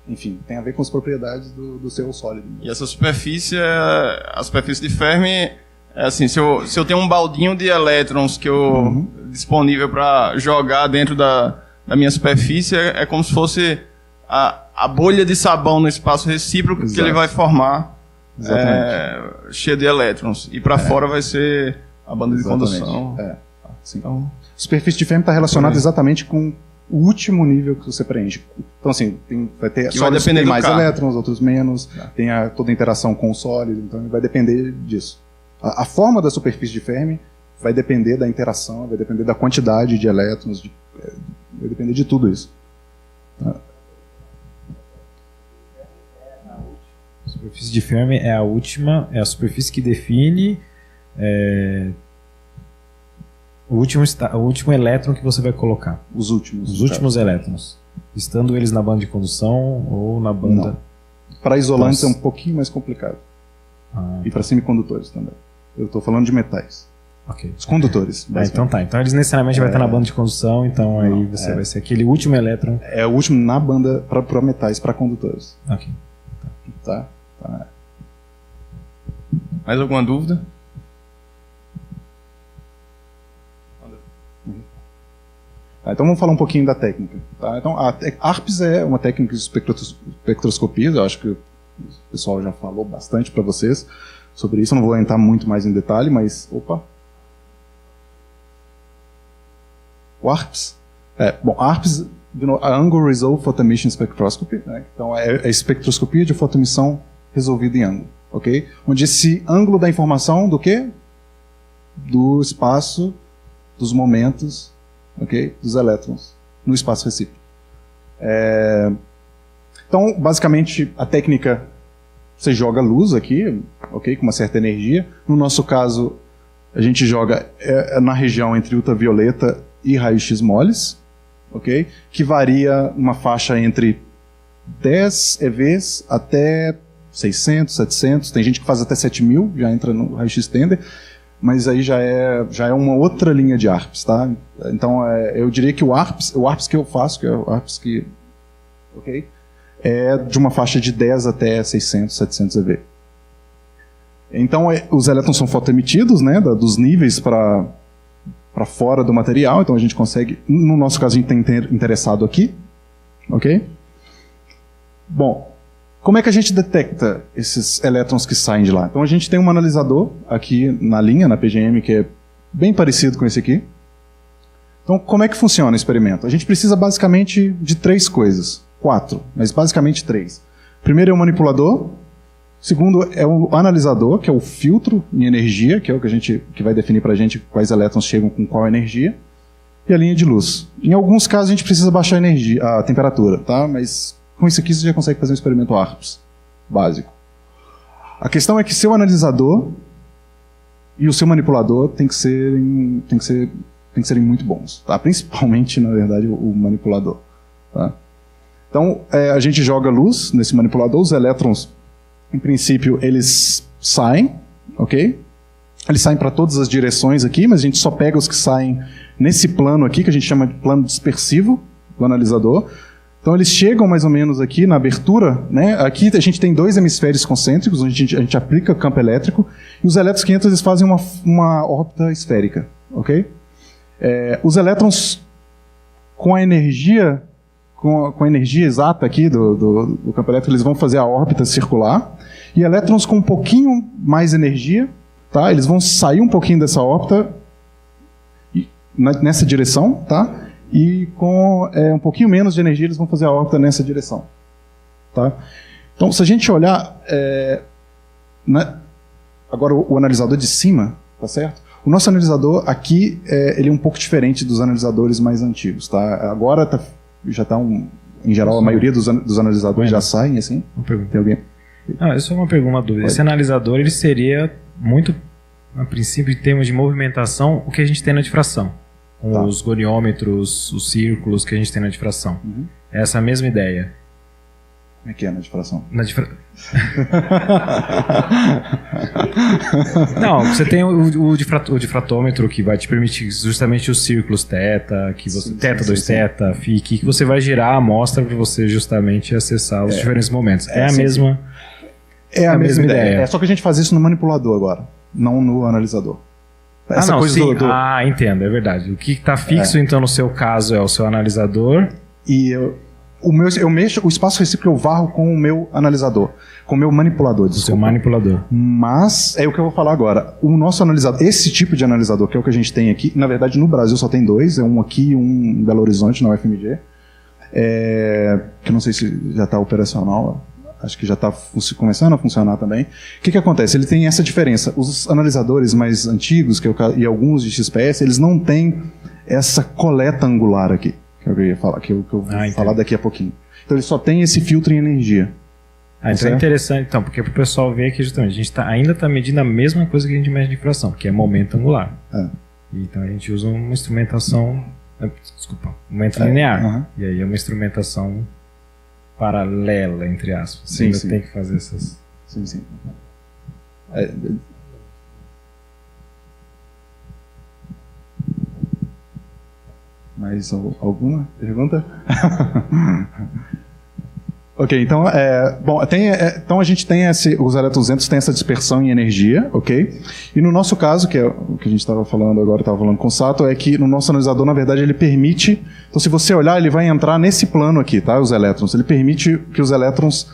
B: enfim, tem a ver com as propriedades do seu sólido.
A: E essa superfície, a superfície de Fermi, é assim, se eu tenho um baldinho de elétrons disponível para jogar dentro da minha superfície, é como se fosse a bolha de sabão no espaço recíproco. Exato. Que ele vai formar, cheia de elétrons. E para fora vai ser a banda de condução.
B: Sim. Então, a superfície de Fermi está relacionada exatamente com o último nível que você preenche. Então, assim, vai ter sólidos que tem mais elétrons, outros menos, tem toda a interação com o sólido, então vai depender disso. A forma da superfície de Fermi vai depender da interação, vai depender da quantidade de elétrons, vai depender de tudo isso.
D: A superfície de Fermi é a última, é a superfície que define o último elétron que você vai colocar.
B: Os
D: últimos elétrons. Estando eles na banda de condução ou na banda...
B: Para isolantes é um pouquinho mais complicado. E para semicondutores também. Eu estou falando de metais.
D: Ok.
B: Os condutores.
D: Então tá. Então eles necessariamente vai estar na banda de condução, então aí você vai ser aquele último elétron.
B: É o último na banda para metais, para condutores.
D: Ok.
B: Tá.
A: Mais alguma dúvida?
B: Então vamos falar um pouquinho da técnica. Tá? Então, a ARPS é uma técnica de espectroscopia, eu acho que o pessoal já falou bastante para vocês sobre isso, eu não vou entrar muito mais em detalhe, mas... O ARPS? ARPS, a Angle Resolved Photoemission Spectroscopy, né? Então é a espectroscopia de fotoemissão resolvida em ângulo, ok? Onde esse ângulo dá informação do quê? Do espaço, dos momentos, ok? Dos elétrons no espaço recíproco. Então, basicamente, a técnica, você joga luz aqui, ok? Com uma certa energia. No nosso caso, a gente joga na região entre ultravioleta e raio-x moles, ok? Que varia uma faixa entre 10 EVs até 600, 700. Tem gente que faz até 7000, já entra no raio-x tender. Mas aí já é uma outra linha de ARPS, tá? Então, eu diria que o ARPS que eu faço, que é o ARPS que... Ok? É de uma faixa de 10 até 600, 700 EV. Então, os elétrons são fotoemitidos, né? Dos níveis para fora do material. Então, a gente consegue... No nosso caso, a gente tem interessado aqui. Ok? Bom... Como é que a gente detecta esses elétrons que saem de lá? Então a gente tem um analisador aqui na linha, na PGM, que é bem parecido com esse aqui. Então como é que funciona o experimento? A gente precisa basicamente de 3 coisas. 4, mas basicamente 3. Primeiro é o manipulador. Segundo é o analisador, que é o filtro em energia, que é o que vai definir para a gente quais elétrons chegam com qual energia. E a linha de luz. Em alguns casos a gente precisa baixar a temperatura, tá? Mas... com isso aqui você já consegue fazer um experimento ARPS básico. A questão é que seu analisador e o seu manipulador tem que serem muito bons, tá? Principalmente, na verdade, o manipulador. Tá? Então, a gente joga luz nesse manipulador, os elétrons, em princípio, eles saem, ok? Eles saem para todas as direções aqui, mas a gente só pega os que saem nesse plano aqui, que a gente chama de plano dispersivo do analisador. Então eles chegam mais ou menos aqui na abertura, né? Aqui a gente tem 2 hemisférios concêntricos, onde a gente aplica campo elétrico, e os elétrons que entram, eles fazem uma órbita esférica, ok? Os elétrons com a energia exata aqui do campo elétrico, eles vão fazer a órbita circular, e elétrons com um pouquinho mais energia, tá? Eles vão sair um pouquinho dessa órbita nessa direção, tá? E com um pouquinho menos de energia, eles vão fazer a órbita nessa direção. Tá? Então, se a gente olhar... agora, o analisador de cima, tá certo? O nosso analisador aqui, ele é um pouco diferente dos analisadores mais antigos. Tá? Agora, já está em geral, a maioria dos analisadores já saem, assim. Tem alguém?
D: Não, é só uma pergunta, uma dúvida. Esse analisador, ele seria muito, a princípio, em termos de movimentação, o que a gente tem na difração. Com os goniômetros, os círculos que a gente tem na difração. É essa mesma ideia.
B: Como é que é na difração?
D: Não, você tem o difratômetro que vai te permitir justamente os círculos teta, teta 2 teta, FIC, que você vai girar a amostra para você justamente acessar os diferentes momentos. É a mesma ideia.
B: É só que a gente faz isso no manipulador agora, não no analisador. Essa coisa
D: sim. Entendo, é verdade. O que está fixo, então, no seu caso, é o seu analisador.
B: E eu mexo, o espaço recíproco eu varro com o meu analisador, com o meu manipulador.
D: O seu manipulador.
B: Mas, é o que eu vou falar agora. O nosso analisador, esse tipo de analisador, que é o que a gente tem aqui, na verdade, no Brasil só tem 2, é um aqui e um em Belo Horizonte, na UFMG. Que eu não sei se já está operacional. Acho que já está começando a funcionar também. O que acontece? Ele tem essa diferença. Os analisadores mais antigos, e alguns de XPS, eles não têm essa coleta angular aqui, que eu ia falar, que eu vou falar daqui a pouquinho. Então ele só tem esse filtro em energia.
D: Então é interessante, então, porque para o pessoal ver que justamente a gente ainda está medindo a mesma coisa que a gente mede de difração, que é momento angular. Então a gente usa uma instrumentação, momento linear. E aí é uma instrumentação paralela, entre aspas.
B: Sim.
D: Tem que fazer essas...
B: Sim. Mais alguma pergunta? Ok, então, então a gente tem os elétrons densos têm essa dispersão em energia, ok? E no nosso caso, que é o que a gente estava falando agora, estava falando com o Sato, é que no nosso analisador, na verdade, ele permite... Então, se você olhar, ele vai entrar nesse plano aqui, tá? Os elétrons. Ele permite que os elétrons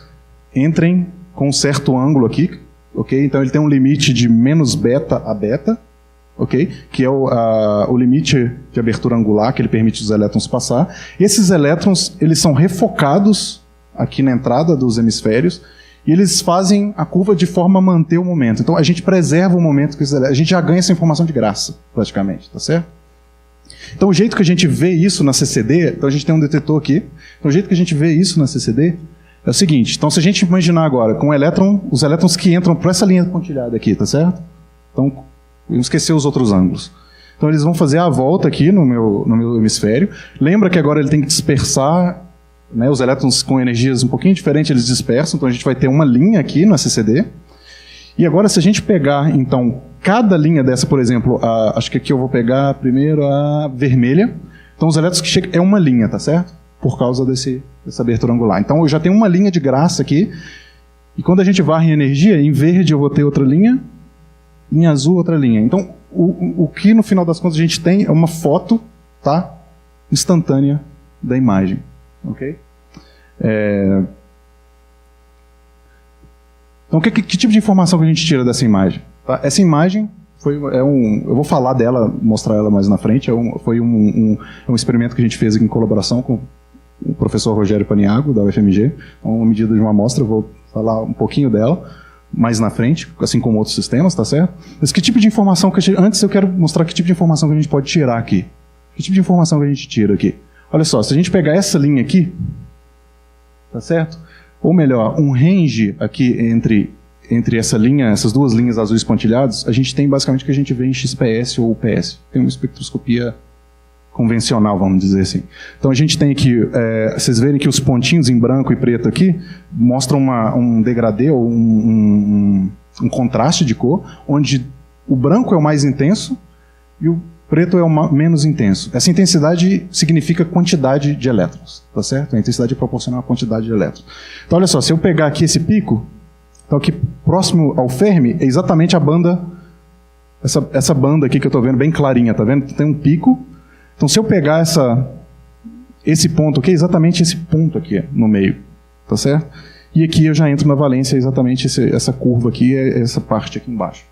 B: entrem com um certo ângulo aqui, ok? Então, ele tem um limite de menos beta a beta, ok? Que é o limite de abertura angular que ele permite os elétrons passar. Esses elétrons, eles são refocados aqui na entrada dos hemisférios, e eles fazem a curva de forma a manter o momento. Então a gente preserva o momento que a gente já ganha essa informação de graça, praticamente, tá certo? Então o jeito que a gente vê isso na CCD, então a gente tem um detetor aqui, então o jeito que a gente vê isso na CCD é o seguinte, então se a gente imaginar agora com os elétrons que entram por essa linha pontilhada aqui, tá certo? Então, vamos esquecer os outros ângulos. Então eles vão fazer a volta aqui no meu hemisfério. Lembra que agora ele tem que dispersar, né, os elétrons com energias um pouquinho diferentes, eles dispersam, então a gente vai ter uma linha aqui na CCD. E agora, se a gente pegar, então, cada linha dessa, por exemplo, acho que aqui eu vou pegar primeiro a vermelha. Então, os elétrons que chegam é uma linha, tá certo? Por causa dessa abertura angular. Então, eu já tenho uma linha de graça aqui. E quando a gente varre em energia, em verde eu vou ter outra linha, em azul outra linha. Então, o que no final das contas a gente tem é uma foto, tá, instantânea da imagem. Ok? Então, que tipo de informação que a gente tira dessa imagem? Tá? Essa imagem eu vou falar dela, mostrar ela mais na frente. Foi um experimento que a gente fez em colaboração com o professor Rogério Paniagua, da UFMG. Então, uma medida de uma amostra, eu vou falar um pouquinho dela mais na frente, assim como outros sistemas, tá certo? Mas que tipo de informação antes eu quero mostrar que tipo de informação que a gente pode tirar aqui. Que tipo de informação que a gente tira aqui? Olha só, se a gente pegar essa linha aqui, tá certo? Ou melhor, um range aqui entre essas duas linhas azuis pontilhados, a gente tem basicamente o que a gente vê em XPS ou UPS. Tem uma espectroscopia convencional, vamos dizer assim. Então a gente tem aqui, vocês verem que os pontinhos em branco e preto aqui mostram um degradê ou um contraste de cor, onde o branco é o mais intenso e preto é o menos intenso. Essa intensidade significa quantidade de elétrons, tá certo? A intensidade é proporcional à quantidade de elétrons. Então, olha só, se eu pegar aqui esse pico, então aqui próximo ao Fermi é exatamente a banda, essa banda aqui que eu estou vendo bem clarinha, tá vendo? Tem um pico. Então, se eu pegar esse ponto aqui, é exatamente esse ponto aqui no meio, tá certo? E aqui eu já entro na valência, exatamente essa curva aqui, é essa parte aqui embaixo.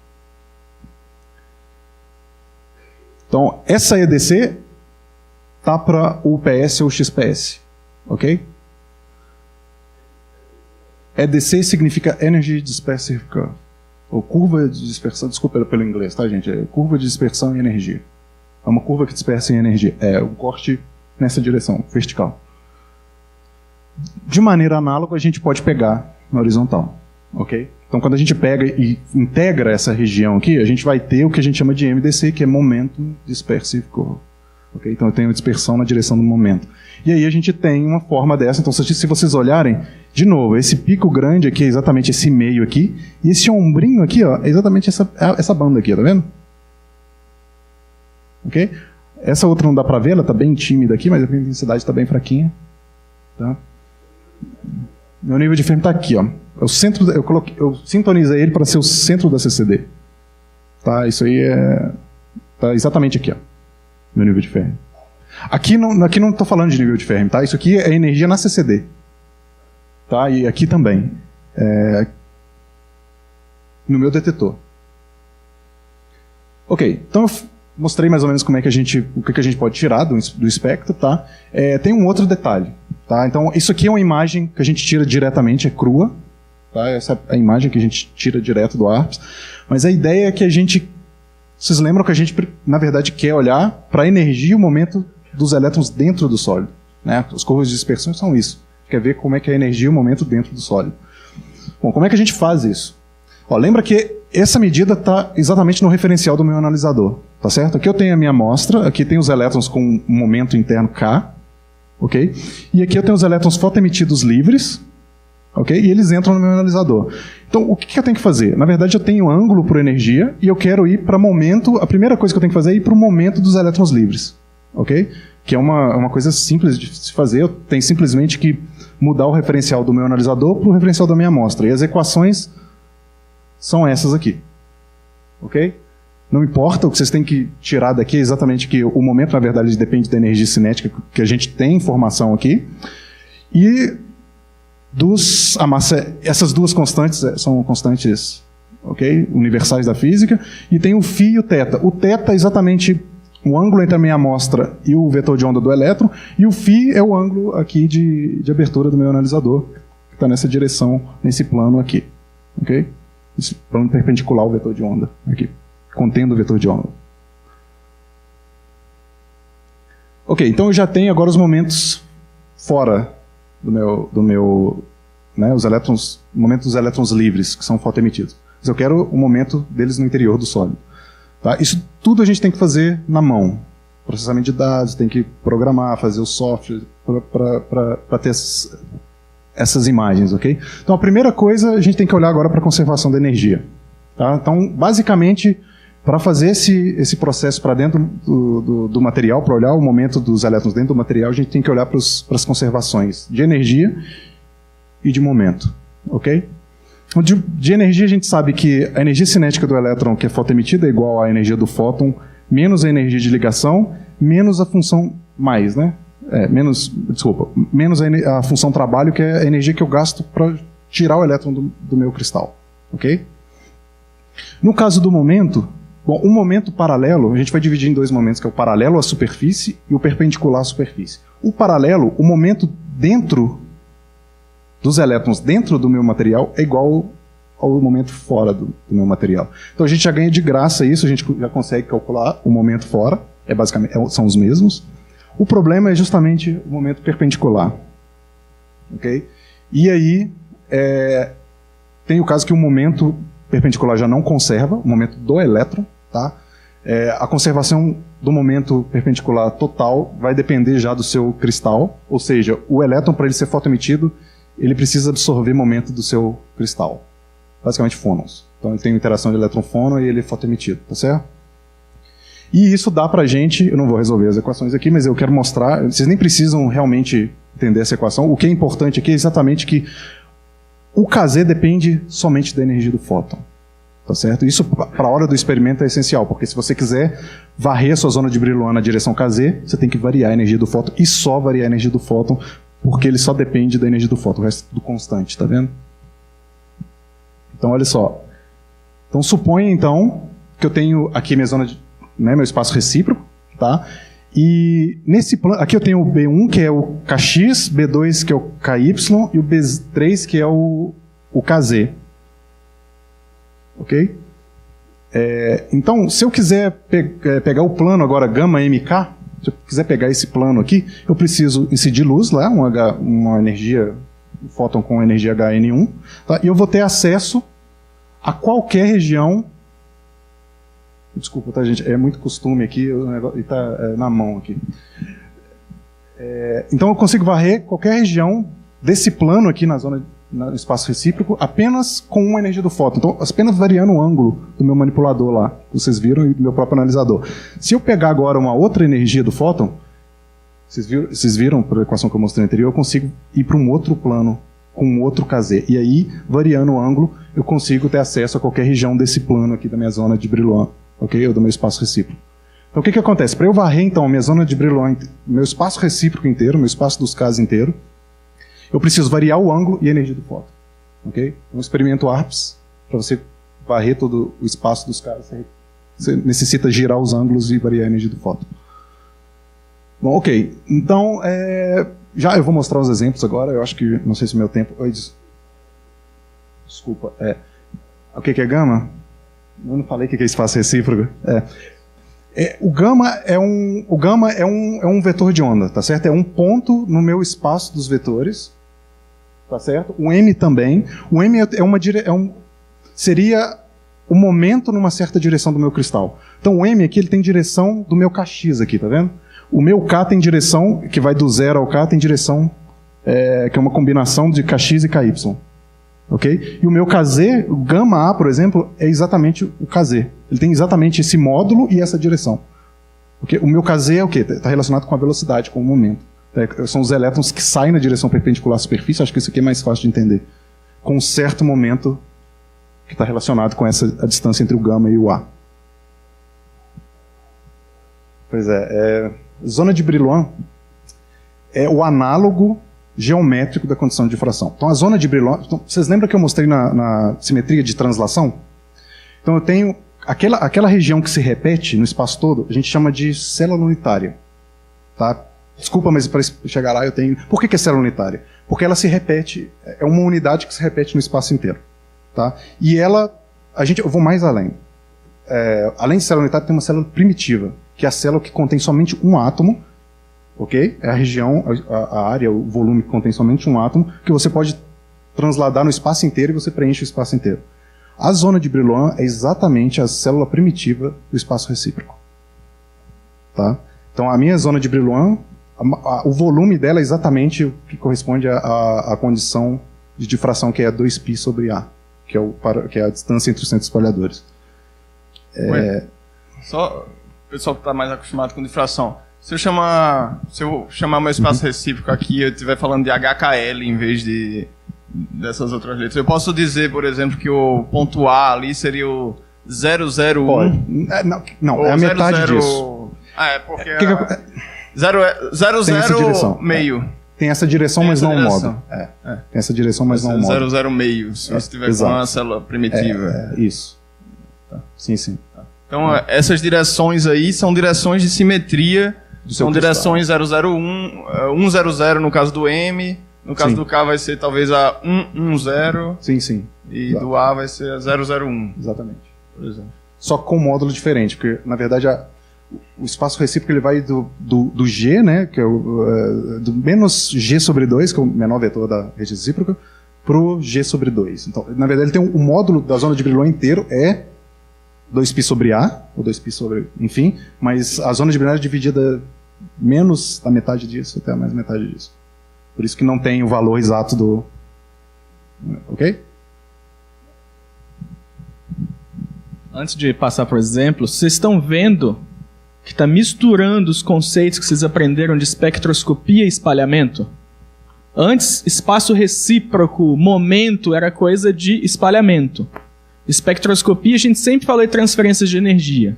B: Então, essa EDC tá para UPS ou XPS, ok? EDC significa Energy Dispersive Curve, ou curva de dispersão, desculpa pelo inglês, tá, gente? É curva de dispersão em energia. É uma curva que dispersa em energia. É um corte nessa direção, vertical. De maneira análoga, a gente pode pegar na horizontal, ok? Então, quando a gente pega e integra essa região aqui, a gente vai ter o que a gente chama de MDC, que é Momentum Dispersive Curve. Okay? Então, eu tenho dispersão na direção do momento. E aí a gente tem uma forma dessa. Então, se vocês olharem, de novo, esse pico grande aqui é exatamente esse meio aqui, e esse ombrinho aqui, ó, é exatamente essa banda aqui, tá vendo? Ok? Essa outra não dá para ver, ela está bem tímida aqui, mas a intensidade está bem fraquinha. Tá? Meu nível de Fermi está aqui, ó. Eu sintonizei ele para ser o centro da CCD. Tá? Isso aí tá exatamente aqui, ó. Meu nível de Fermi. Aqui não estou falando de nível de Fermi, tá? Isso aqui é energia na CCD. Tá? E aqui também. No meu detetor. Ok, então eu mostrei mais ou menos como é que o que a gente pode tirar do espectro, tá? Tem um outro detalhe, tá? Então, isso aqui é uma imagem que a gente tira diretamente, é crua, tá? Essa é a imagem que a gente tira direto do ARPS. Mas a ideia é que vocês lembram que a gente, na verdade, quer olhar para a energia e o momento dos elétrons dentro do sólido, né? As curvas de dispersão são isso. Quer ver como é que é a energia e o momento dentro do sólido. Bom, como é que a gente faz isso? Ó, lembra que essa medida está exatamente no referencial do meu analisador, tá certo? Aqui eu tenho a minha amostra, aqui tem os elétrons com um momento interno K, ok? E aqui eu tenho os elétrons fotoemitidos livres, ok? E eles entram no meu analisador. Então, o que eu tenho que fazer? Na verdade, eu tenho ângulo por energia e eu quero ir para momento. A primeira coisa que eu tenho que fazer é ir para o momento dos elétrons livres, ok? Que é uma coisa simples de se fazer. Eu tenho simplesmente que mudar o referencial do meu analisador para o referencial da minha amostra. E as equações são essas aqui, ok? Não importa, o que vocês têm que tirar daqui é exatamente que o momento, na verdade, depende da energia cinética que a gente tem informação aqui. E a massa, essas duas constantes são constantes, ok? Universais da física. E tem o φ e o θ. O θ é exatamente o ângulo entre a minha amostra e o vetor de onda do elétron. E o φ é o ângulo aqui de abertura do meu analisador, que está nessa direção, nesse plano aqui, ok? Esse plano perpendicular ao vetor de onda, aqui, contendo o vetor de onda. Ok, então eu já tenho agora os momentos fora do meu né, os elétrons, o momento dos elétrons livres, que são fotoemitidos. Mas eu quero o momento deles no interior do sólido. Tá? Isso tudo a gente tem que fazer na mão. Processamento de dados, tem que programar, fazer o software para ter essas imagens, ok? Então, a primeira coisa, a gente tem que olhar agora para a conservação da energia. Tá? Então, basicamente, para fazer esse processo para dentro do material, para olhar o momento dos elétrons dentro do material, a gente tem que olhar para as conservações de energia e de momento, ok? De energia, a gente sabe que a energia cinética do elétron que é fotoemitida é igual à energia do fóton, menos a energia de ligação, menos a função mais, né? Menos a função trabalho, que é a energia que eu gasto para tirar o elétron do meu cristal. Ok? No caso do momento, bom, o momento paralelo, a gente vai dividir em dois momentos, que é o paralelo à superfície e o perpendicular à superfície. O paralelo, o momento dentro dos elétrons dentro do meu material é igual ao momento fora do meu material. Então a gente já ganha de graça isso, a gente já consegue calcular o momento fora, basicamente são os mesmos. O problema é justamente o momento perpendicular. Okay? E aí, tem o caso que o momento perpendicular já não conserva, o momento do elétron. Tá? A conservação do momento perpendicular total vai depender já do seu cristal, ou seja, o elétron, para ele ser fotoemitido, ele precisa absorver momento do seu cristal. Basicamente fônons. Então ele tem interação de elétron-fônon e ele é fotoemitido, tá certo? E isso dá pra gente, eu não vou resolver as equações aqui, mas eu quero mostrar, vocês nem precisam realmente entender essa equação. O que é importante aqui é exatamente que o KZ depende somente da energia do fóton. Tá certo? Isso, para a hora do experimento, é essencial, porque se você quiser varrer a sua zona de Brillouin na direção KZ, você tem que variar a energia do fóton, e só variar a energia do fóton, porque ele só depende da energia do fóton, o resto é tudo constante, tá vendo? Então, olha só. Então, suponha, então, que eu tenho aqui minha zona de, né, meu espaço recíproco, tá? E nesse plano, aqui eu tenho o B1, que é o KX, B2, que é o KY, e o B3, que é o KZ. Ok? Então, se eu quiser pegar o plano agora gama MK, se eu quiser pegar esse plano aqui, eu preciso incidir luz lá, uma energia, um fóton com energia HN1, tá? E eu vou ter acesso a qualquer região. Desculpa, tá, gente? É muito costume aqui, e tá na mão aqui. Então eu consigo varrer qualquer região desse plano aqui no espaço recíproco apenas com uma energia do fóton. Então, apenas variando o ângulo do meu manipulador lá, que vocês viram, e do meu próprio analisador. Se eu pegar agora uma outra energia do fóton, vocês viram pela equação que eu mostrei anterior, eu consigo ir para um outro plano com um outro KZ. E aí, variando o ângulo, eu consigo ter acesso a qualquer região desse plano aqui da minha zona de Brillouin, ok? Ou do meu espaço recíproco. Então, o que acontece? Para eu varrer, então, a minha zona de Brillouin, meu espaço recíproco inteiro, meu espaço dos Ks inteiro, eu preciso variar o ângulo e a energia do fóton. Ok? Um experimento ARPS, para você varrer todo o espaço dos Ks, você necessita girar os ângulos e variar a energia do fóton. Bom, ok. Então, já eu vou mostrar os exemplos agora. Eu acho que, não sei se o meu tempo... Oi, desculpa. O que é gama? Eu não falei o que é espaço recíproco. O gama é um vetor de onda, tá certo? É um ponto no meu espaço dos vetores, tá certo? O M também. O M seria o momento numa certa direção do meu cristal. Então o M aqui ele tem direção do meu KX aqui, tá vendo? O meu K tem direção, que vai do 0 ao K, tem direção que é uma combinação de KX e KY. Ok? E o meu KZ, o gama A, por exemplo, é exatamente o KZ. Ele tem exatamente esse módulo e essa direção. Okay? O meu KZ é o quê? Está relacionado com a velocidade, com o momento. São os elétrons que saem na direção perpendicular à superfície. Acho que isso aqui é mais fácil de entender. Com um certo momento que está relacionado com a distância entre o gama e o A. Pois zona de Brillouin é o análogo geométrico da condição de difração. Então, a zona de Brillouin... Então, vocês lembram que eu mostrei na simetria de translação? Então, eu tenho aquela região que se repete no espaço todo, a gente chama de célula unitária. Tá? Desculpa, mas para chegar lá eu tenho... Por que é célula unitária? Porque ela se repete, é uma unidade que se repete no espaço inteiro. Tá? E eu vou mais além. Além de célula unitária, tem uma célula primitiva, que é a célula que contém somente um átomo, ok? É a região, a área, o volume que contém somente um átomo, que você pode transladar no espaço inteiro e você preenche o espaço inteiro. A zona de Brillouin é exatamente a célula primitiva do espaço recíproco. Tá? Então, a minha zona de Brillouin, o volume dela é exatamente o que corresponde à condição de difração, que é 2π sobre A, que é a distância entre os centros espalhadores.
A: Só o pessoal que está mais acostumado com difração. Se eu chamar meu espaço recíproco aqui e eu estiver falando de HKL em vez dessas outras letras, eu posso dizer, por exemplo, que o ponto A ali seria o 001?
B: Pode. Não, é a metade disso.
A: Porque 00 meio.
B: Tem essa direção, mas não o módulo. Tem essa direção, mas não o módulo.
A: 00 meio, se você tiver com uma célula primitiva.
B: Isso. Tá. Sim.
A: Tá. Então, essas direções aí são direções de simetria, são direções 001, 100 no caso do M, no caso do K vai ser talvez a 110. Sim. E do A vai ser a 001.
B: Exatamente.
A: Por exemplo.
B: Só com um módulo diferente, porque, na verdade, o espaço recíproco ele vai do G, né, que é do menos G sobre 2, que é o menor vetor da rede recíproca, para o G sobre 2. Então, na verdade, ele tem o módulo da zona de Brillouin inteiro é 2π sobre A, ou 2π sobre... Enfim, mas a zona de Brillouin é dividida menos da metade disso, até mais metade disso. Por isso que não tem o valor exato do... Ok?
C: Antes de passar para o exemplo, vocês estão vendo que está misturando os conceitos que vocês aprenderam de espectroscopia e espalhamento? Antes, espaço recíproco, momento, era coisa de espalhamento. Espectroscopia, a gente sempre falou de transferências de energia.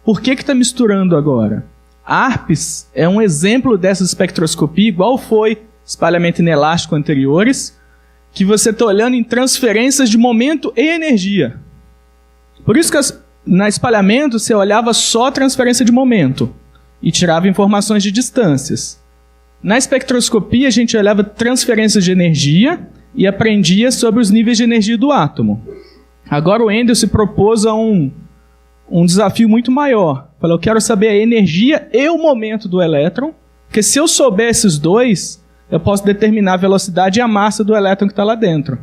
C: Por que está misturando agora? ARPS é um exemplo dessa espectroscopia, igual foi espalhamento inelástico anteriores, que você está olhando em transferências de momento e energia. Por isso que na espalhamento você olhava só transferência de momento e tirava informações de distâncias. Na espectroscopia a gente olhava transferências de energia e aprendia sobre os níveis de energia do átomo. Agora o Endel se propôs a um desafio muito maior. Falou, eu quero saber a energia e o momento do elétron, porque se eu souber esses dois, eu posso determinar a velocidade e a massa do elétron que está lá dentro.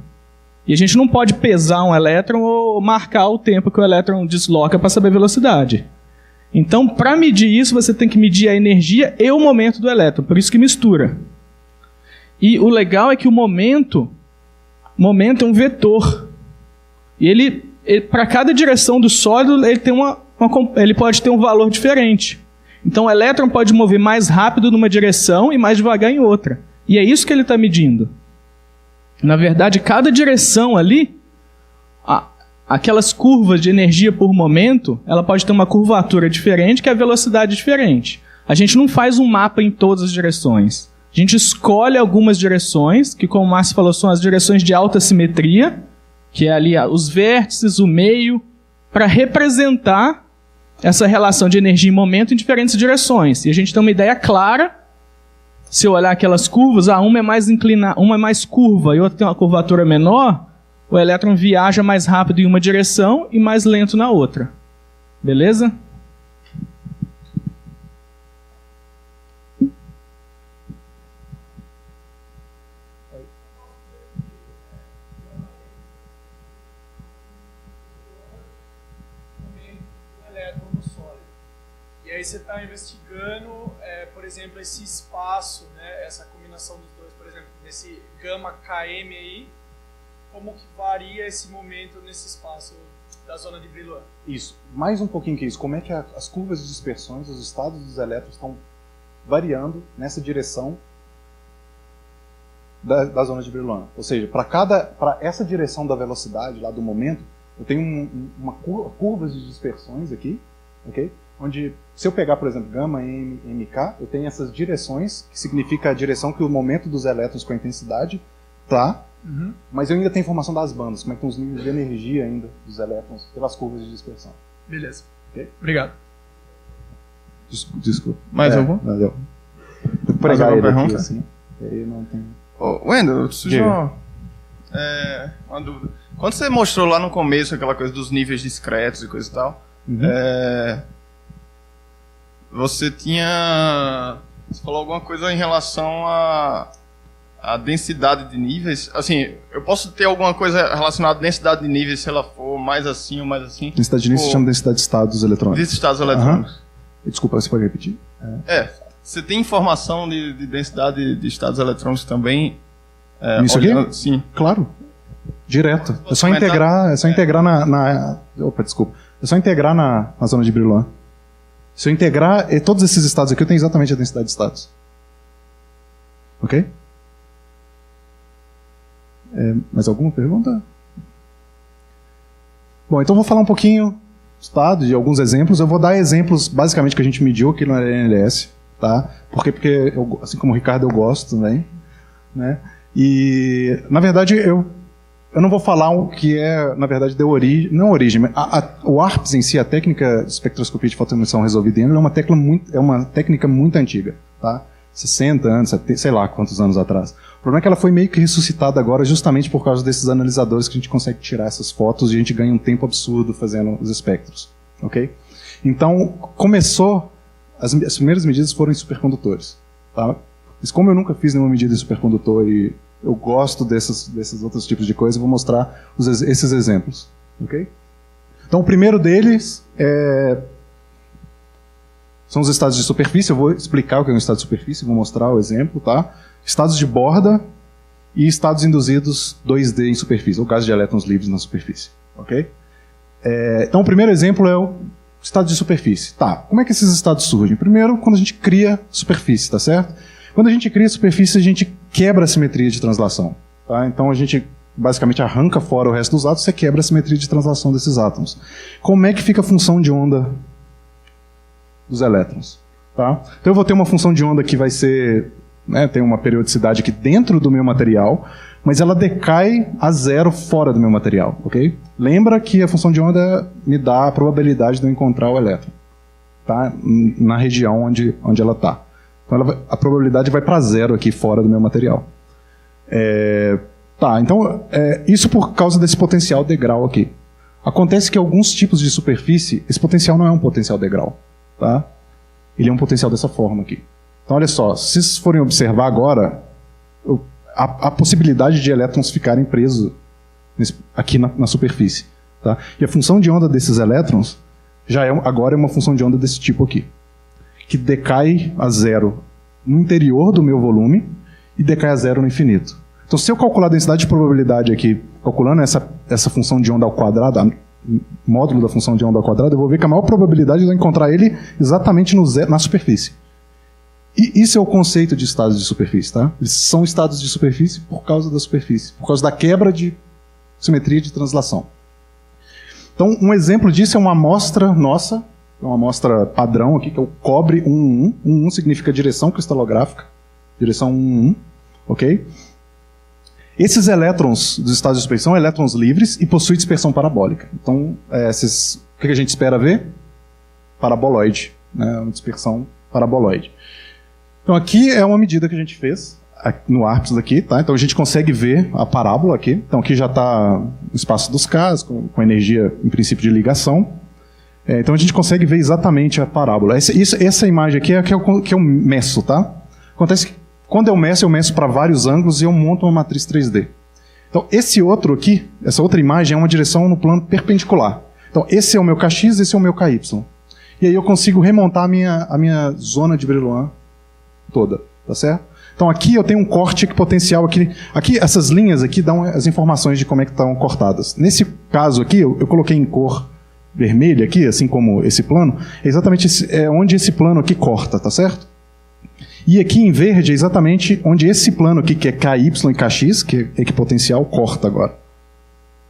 C: E a gente não pode pesar um elétron ou marcar o tempo que o elétron desloca para saber a velocidade. Então, para medir isso, você tem que medir a energia e o momento do elétron. Por isso que mistura. E o legal é que o momento é um vetor. E ele para cada direção do sólido, ele pode ter um valor diferente. Então, o elétron pode mover mais rápido numa direção e mais devagar em outra. E é isso que ele está medindo. Na verdade, cada direção ali, aquelas curvas de energia por momento, ela pode ter uma curvatura diferente, que é a velocidade diferente. A gente não faz um mapa em todas as direções. A gente escolhe algumas direções, que como o Márcio falou, são as direções de alta simetria, que é ali os vértices, o meio, para representar essa relação de energia e momento em diferentes direções. E a gente tem uma ideia clara. Se eu olhar aquelas curvas, uma é mais inclinada, uma é mais curva e outra tem uma curvatura menor, o elétron viaja mais rápido em uma direção e mais lento na outra. Beleza?
E: E aí você está investigando, por exemplo, esse espaço, né, essa combinação dos dois, por exemplo, nesse gama KM aí, como que varia esse momento nesse espaço da zona de Brillouin?
B: Isso, mais um pouquinho que isso, como é que as curvas de dispersões, os estados dos elétrons estão variando nessa direção da zona de Brillouin. Ou seja, para essa direção da velocidade, lá do momento, eu tenho curvas de dispersões aqui, ok? Onde, se eu pegar, por exemplo, gama, M, MK, eu tenho essas direções, que significa a direção que o momento dos elétrons com a intensidade está, mas eu ainda tenho informação das bandas, como é que estão os níveis de energia ainda dos elétrons pelas curvas de dispersão.
E: Beleza.
B: Okay?
E: Obrigado.
B: Desculpa.
A: Mais algum?
B: Valeu. Vou
A: Mais
B: pregar
A: alguma
B: ele aqui,
A: pergunta?
B: assim. Aí não tem...
A: Wendel, eu preciso uma dúvida. Quando você mostrou lá no começo aquela coisa dos níveis discretos e coisa e tal, você falou alguma coisa em relação à densidade de níveis. Assim, eu posso ter alguma coisa relacionada à densidade de níveis se ela for mais assim ou mais assim?
B: Densidade de níveis se chama densidade de estados eletrônicos.
A: De estados eletrônicos.
B: Desculpa, você pode repetir?
A: Você tem informação de densidade de estados eletrônicos também?
B: Isso aqui?
A: Sim.
B: Claro. Direto. É só integrar, Opa, desculpa. É só integrar na zona de Brillouin. Se eu integrar todos esses estados aqui, eu tenho exatamente a densidade de estados. Ok? Mais alguma pergunta? Bom, então eu vou falar um pouquinho de alguns exemplos. Eu vou dar exemplos, basicamente, que a gente mediu aqui no LNLS. Tá? Porque eu, assim como o Ricardo, eu gosto também. Né? E, na verdade, eu não vou falar o que é, na verdade, não origem, mas o ARPS em si, a técnica de espectroscopia de fotoemissão resolvida em Endel, é uma técnica muito antiga, tá? 60 anos, 70, sei lá quantos anos atrás. O problema é que ela foi meio que ressuscitada agora justamente por causa desses analisadores que a gente consegue tirar essas fotos e a gente ganha um tempo absurdo fazendo os espectros, ok? Então, as primeiras medidas foram em supercondutores, tá? Mas como eu nunca fiz nenhuma medida em supercondutor e eu gosto desses outros tipos de coisa, eu vou mostrar esses exemplos. Okay? Então, o primeiro deles são os estados de superfície. Eu vou explicar o que é um estado de superfície, vou mostrar o exemplo. Tá? Estados de borda e estados induzidos 2D em superfície, ou caso de elétrons livres na superfície. Okay? Então, o primeiro exemplo é Estados de superfície. Tá, como é que esses estados surgem? Primeiro, quando a gente cria superfície, tá certo? Quando a gente cria superfície, a gente quebra a simetria de translação. Tá? Então a gente basicamente arranca fora o resto dos átomos, você quebra a simetria de translação desses átomos. Como é que fica a função de onda dos elétrons? Tá? Então eu vou ter uma função de onda que vai ser, né, tem uma periodicidade aqui dentro do meu material, mas ela decai a zero fora do meu material, ok? Lembra que a função de onda me dá a probabilidade de eu encontrar o elétron, tá? Na região onde ela está. Então a probabilidade vai para zero aqui fora do meu material. Tá, então isso por causa desse potencial degrau aqui. Acontece que alguns tipos de superfície, esse potencial não é um potencial degrau, tá? Ele é um potencial dessa forma aqui. Então olha só, se vocês forem observar agora, a possibilidade de elétrons ficarem presos aqui na superfície. Tá? E a função de onda desses elétrons agora é uma função de onda desse tipo aqui, que decai a zero no interior do meu volume e decai a zero no infinito. Então, se eu calcular a densidade de probabilidade aqui, calculando essa função de onda ao quadrado, módulo da função de onda ao quadrado, eu vou ver que a maior probabilidade de eu encontrar ele exatamente na superfície. E isso é o conceito de estados de superfície, tá? Eles são estados de superfície por causa da superfície, por causa da quebra de simetria de translação. Então, um exemplo disso é uma amostra nossa, uma amostra padrão aqui, que é o cobre 1,1. 1,1 significa direção cristalográfica, direção 1,1, ok? Esses elétrons dos estados de superfície são elétrons livres e possuem dispersão parabólica. Então, o que a gente espera ver? Paraboloide, né? Uma dispersão paraboloide. Então aqui é uma medida que a gente fez no ARPS aqui, tá? Então a gente consegue ver a parábola aqui. Então aqui já está o espaço dos Ks, com energia em princípio de ligação. Então a gente consegue ver exatamente a parábola. Essa imagem aqui é a que eu meço, tá? Acontece que quando eu meço para vários ângulos e eu monto uma matriz 3D. Então esse outro aqui, essa outra imagem é uma direção no plano perpendicular. Então esse é o meu Kx, esse é o meu Ky. E aí eu consigo remontar a minha zona de Brillouin toda, tá certo? Então aqui eu tenho um corte potencial aqui. Aqui essas linhas aqui dão as informações de como é que estão cortadas. Nesse caso aqui eu coloquei em cor vermelha aqui, assim como esse plano, é exatamente onde esse plano aqui corta, tá certo? E aqui em verde é exatamente onde esse plano aqui, que é Ky e Kx, que é equipotencial, corta agora.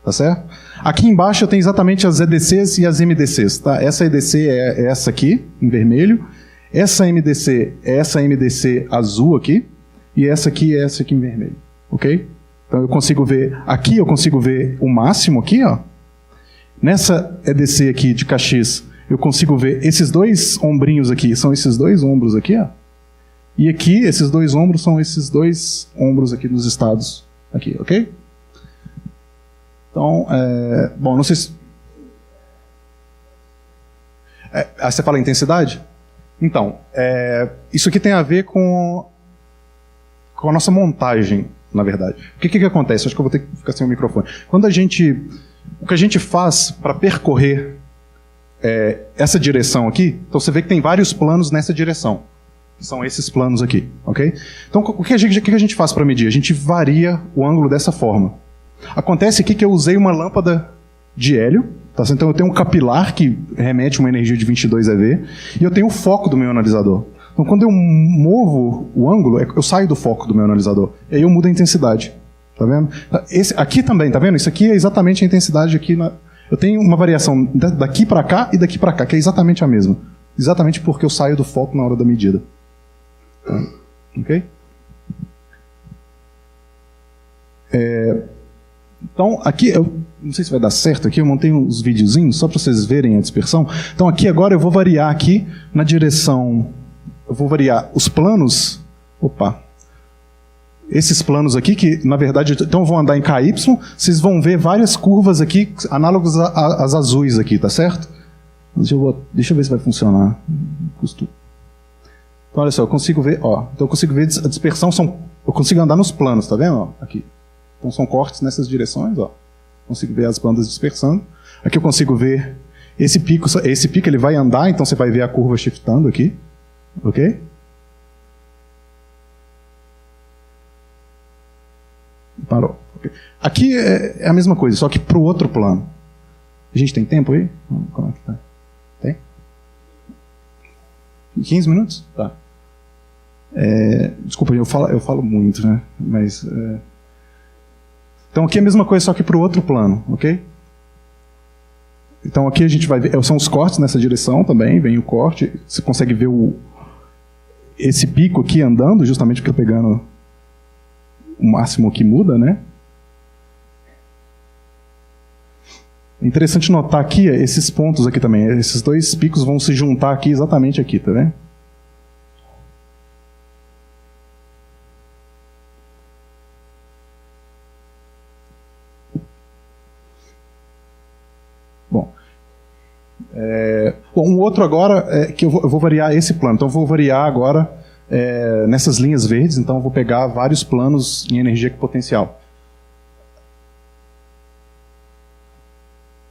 B: Tá certo? Aqui embaixo eu tenho exatamente as EDCs e as MDCs, tá? Essa EDC é essa aqui, em vermelho. Essa MDC é essa MDC azul aqui, e essa aqui é essa aqui em vermelho, ok? Então eu consigo ver, aqui eu consigo ver o máximo aqui, ó. Nessa EDC aqui de Kx, eu consigo ver esses dois ombrinhos aqui, são esses dois ombros aqui, ó. E aqui, esses dois ombros são esses dois ombros aqui dos estados aqui, ok? Então, bom, não sei se... você fala intensidade? Então, isso aqui tem a ver com a nossa montagem, na verdade. O que acontece? Acho que eu vou ter que ficar sem o microfone. O que a gente faz para percorrer essa direção aqui, então você vê que tem vários planos nessa direção. Que são esses planos aqui, ok? Então, o que a gente faz para medir? A gente varia o ângulo dessa forma. Acontece aqui que eu usei uma lâmpada de hélio, tá? Então eu tenho um capilar que remete uma energia de 22 eV, e eu tenho o foco do meu analisador. Então quando eu movo o ângulo, eu saio do foco do meu analisador, e aí eu mudo a intensidade. Tá vendo? Aqui também, tá vendo? Isso aqui é exatamente a intensidade aqui. Eu tenho uma variação daqui para cá e daqui para cá, que é exatamente a mesma. Exatamente porque eu saio do foco na hora da medida. Tá? Ok? Então, aqui, eu não sei se vai dar certo aqui, eu montei uns videozinhos só para vocês verem a dispersão. Então, aqui agora eu vou variar aqui na direção... Eu vou variar os planos... Opa! Esses planos aqui, que na verdade... Então, eu vou andar em KY, vocês vão ver várias curvas aqui, análogas às azuis aqui, tá certo? Deixa eu ver se vai funcionar. Então, olha só, eu consigo ver... Então, eu consigo ver a dispersão, eu consigo andar nos planos, tá vendo? Ó, aqui. Então são cortes nessas direções, ó. Consigo ver as bandas dispersando. Aqui eu consigo ver esse pico ele vai andar, então você vai ver a curva shiftando aqui. Ok? Parou. Okay. Aqui é a mesma coisa, só que para o outro plano. A gente tem tempo aí? Como é que tá? Tem? 15 minutos? Tá. Desculpa, eu falo muito, né? Mas, então aqui é a mesma coisa, só que para o outro plano, ok? Então aqui a gente vai ver, são os cortes nessa direção também, vem o corte, você consegue ver esse pico aqui andando, justamente porque eu pegando o máximo que muda, né? É interessante notar aqui esses pontos aqui também, esses dois picos vão se juntar aqui, exatamente aqui, tá vendo? Bom, um outro agora, que eu vou variar esse plano. Então eu vou variar agora nessas linhas verdes, então eu vou pegar vários planos em energia potencial.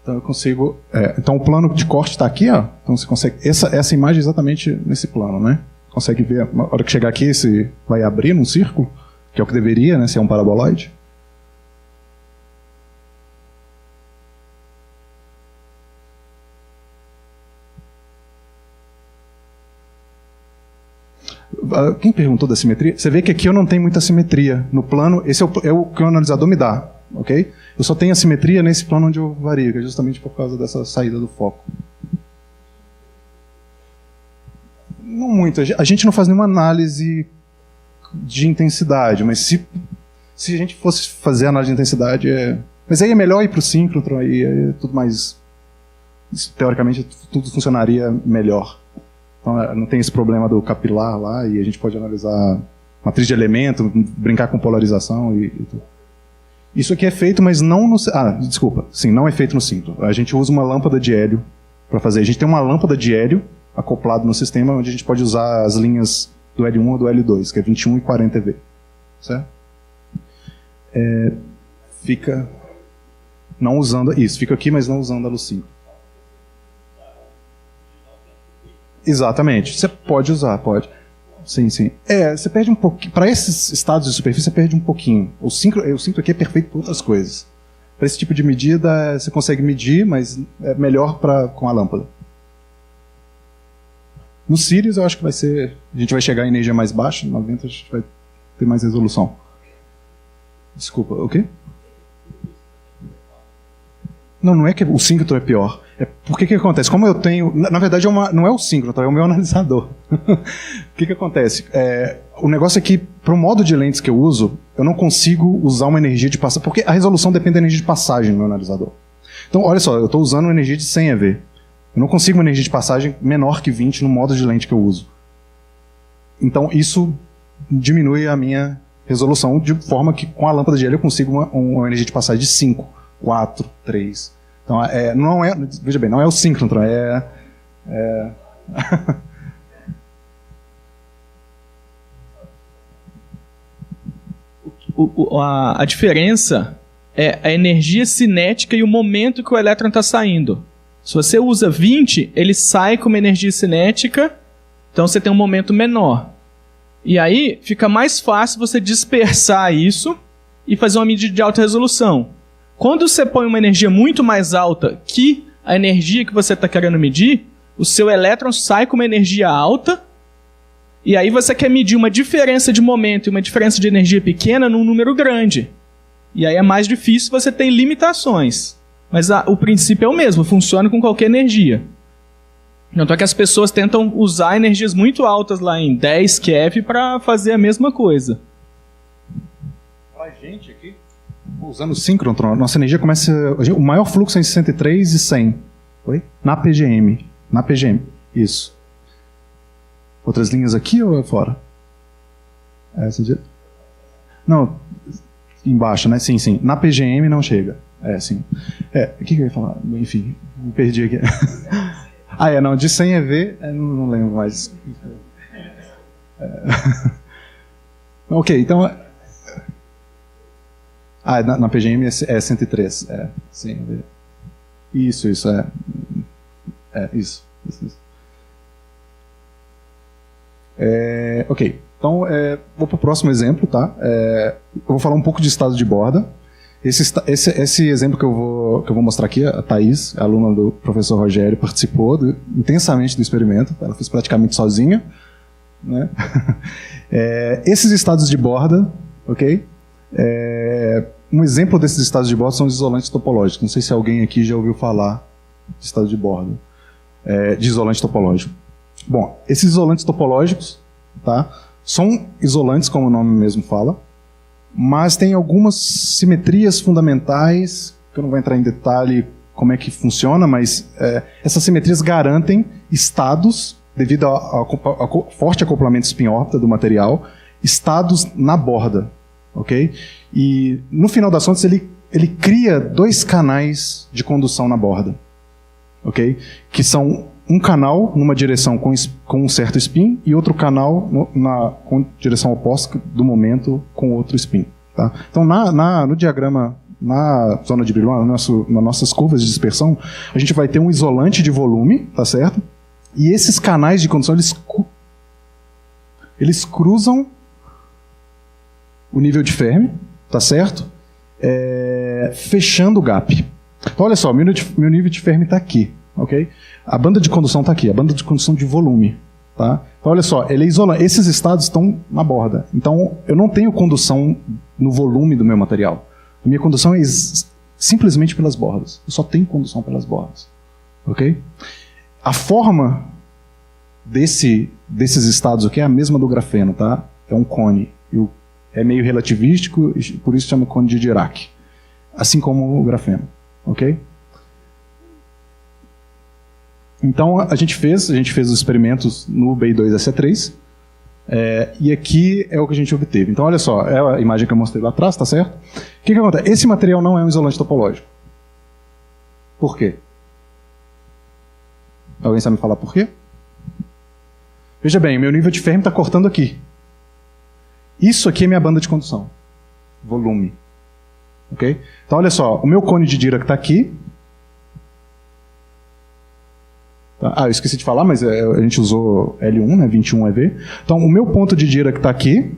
B: Então eu consigo... então o plano de corte está aqui, ó. Então você consegue... Essa imagem é exatamente nesse plano, né? Consegue ver, na hora que chegar aqui, esse vai abrir num círculo, que é o que deveria, né? Se é um paraboloide. Quem perguntou da simetria? Você vê que aqui eu não tenho muita simetria no plano. Esse é o que o analisador me dá, ok? Eu só tenho a simetria nesse plano onde eu vario, que é justamente por causa dessa saída do foco. Não muito. A gente não faz nenhuma análise de intensidade, mas se a gente fosse fazer análise de intensidade, mas aí é melhor ir para o síncrotron, aí é tudo mais... Teoricamente, tudo funcionaria melhor. Então, não tem esse problema do capilar lá, e a gente pode analisar matriz de elemento, brincar com polarização e tudo. Isso aqui é feito, mas não no... desculpa. Sim, não é feito no síncrono. A gente usa uma lâmpada de hélio para fazer. A gente tem uma lâmpada de hélio acoplado no sistema, onde a gente pode usar as linhas do L1 ou do L2, que é 21 e 40 eV. Certo? Fica não usando... Isso, fica aqui, mas não usando a luz síncrona. Exatamente. Você pode usar, pode. Sim, sim. Você perde um pouquinho. Para esses estados de superfície, você perde um pouquinho. O síncrono aqui é perfeito para outras coisas. Para esse tipo de medida, você consegue medir, mas é melhor com a lâmpada. No Sirius, eu acho que vai ser... A gente vai chegar em energia mais baixa, 90 a gente vai ter mais resolução. Desculpa, o quê? Não é que o síncrono é pior. Por que acontece? Como eu tenho... Na verdade, não é o síncrono, é o meu analisador. O que acontece? O negócio é que, para o modo de lentes que eu uso, eu não consigo usar uma energia de passagem, porque a resolução depende da energia de passagem no meu analisador. Então, olha só, eu estou usando uma energia de 100 eV. Eu não consigo uma energia de passagem menor que 20 no modo de lente que eu uso. Então, isso diminui a minha resolução, de forma que, com a lâmpada de hélio, eu consigo uma energia de passagem de 5, 4, 3... Então, veja bem, não é o síncrono,
C: A diferença é a energia cinética e o momento que o elétron está saindo. Se você usa 20, ele sai com uma energia cinética, então você tem um momento menor. E aí fica mais fácil você dispersar isso e fazer uma medida de alta resolução. Quando você põe uma energia muito mais alta que a energia que você está querendo medir, o seu elétron sai com uma energia alta, e aí você quer medir uma diferença de momento e uma diferença de energia pequena num número grande. E aí é mais difícil, você tem limitações. Mas o princípio é o mesmo, funciona com qualquer energia. Tanto é que as pessoas tentam usar energias muito altas lá em 10 keV para fazer a mesma coisa.
B: Pra gente aqui... Usando o síncrono, nossa energia começa... O maior fluxo é em 63 e 100. Oi? Na PGM. Na PGM. Isso. Outras linhas aqui ou fora? Essa de... Não, embaixo, né? Sim, sim. Na PGM não chega. Sim. O que eu ia falar? Enfim, me perdi aqui. Não. De 100 EV, não lembro mais. Ok, então... na PGM é 103. Sim. Isso. Isso. Ok. Então, vou para o próximo exemplo, tá? Eu vou falar um pouco de estado de borda. Esse exemplo que eu vou mostrar aqui, a Thaís, a aluna do professor Rogério, participou intensamente do experimento, ela fez praticamente sozinha, né? Esses estados de borda, ok? Um exemplo desses estados de borda são os isolantes topológicos. Não sei se alguém aqui já ouviu falar de estado de borda, de isolante topológico. Bom, esses isolantes topológicos, tá, são isolantes, como o nome mesmo fala, mas tem algumas simetrias fundamentais, que eu não vou entrar em detalhe como é que funciona, mas essas simetrias garantem estados, devido ao forte acoplamento spin-órbita do material, estados na borda, ok? E no final das contas ele cria 2 canais de condução na borda, ok? Que são um canal numa direção com um certo spin e outro canal com direção oposta do momento com outro spin. Tá? Então, no diagrama, na zona de Brillouin, nas nossas curvas de dispersão, a gente vai ter um isolante de volume, tá certo? E esses canais de condução, eles cruzam o nível de Fermi, tá certo? Fechando o gap. Então, olha só, meu nível de Fermi está aqui. Okay? A banda de condução está aqui, a banda de condução de volume. Tá? Então, olha só, ele isola. Esses estados estão na borda. Então, eu não tenho condução no volume do meu material. A minha condução é simplesmente pelas bordas. Eu só tenho condução pelas bordas. Okay? A forma desses estados aqui é a mesma do grafeno. Tá? É um cone. É meio relativístico, por isso chama cone de Dirac. Assim como o grafeno. Ok? Então, a gente fez os experimentos no BI2SE3, e aqui é o que a gente obteve. Então, olha só, é a imagem que eu mostrei lá atrás, tá certo? O que acontece? Esse material não é um isolante topológico. Por quê? Alguém sabe me falar por quê? Veja bem, meu nível de Fermi está cortando aqui. Isso aqui é minha banda de condução. Volume. Ok? Então, olha só, o meu cone de Dirac está aqui. Eu esqueci de falar, mas a gente usou L1, né, 21 EV. Então, o meu ponto de Dirac está aqui.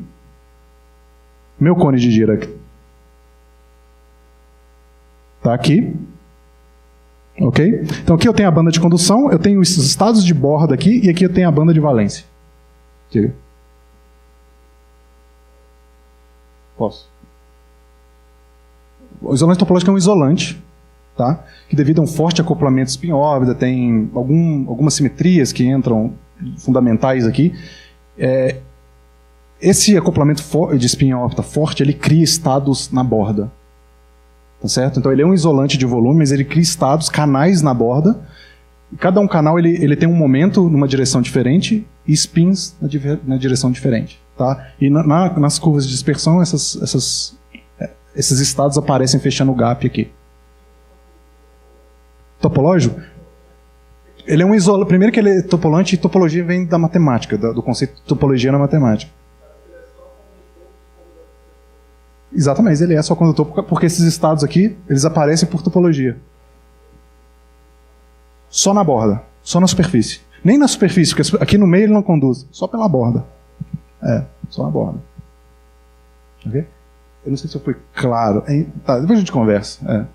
B: Meu cone de Dirac está aqui. Ok? Então, aqui eu tenho a banda de condução, eu tenho os estados de borda aqui, e aqui eu tenho a banda de valência. Aqui. Posso? O isolante topológico é um isolante, tá? Que devido a um forte acoplamento spin-órbita, tem algumas simetrias que entram fundamentais aqui. Esse acoplamento de spin-órbita forte, ele cria estados na borda. Tá certo? Então ele é um isolante de volume, mas ele cria estados, canais na borda. E cada um canal ele tem um momento numa direção diferente e spins na direção diferente. Tá? E nas curvas de dispersão, esses estados aparecem fechando o gap aqui. Topológico? Ele é um isolante. Primeiro que ele é topolante, e topologia vem da matemática, do conceito de topologia na matemática. Exatamente, ele é só condutor, porque esses estados aqui, eles aparecem por topologia. Só na borda, só na superfície. Nem na superfície, porque aqui no meio ele não conduz, só pela borda. Só na borda. Ok? Eu não sei se eu fui claro. Tá, depois a gente conversa.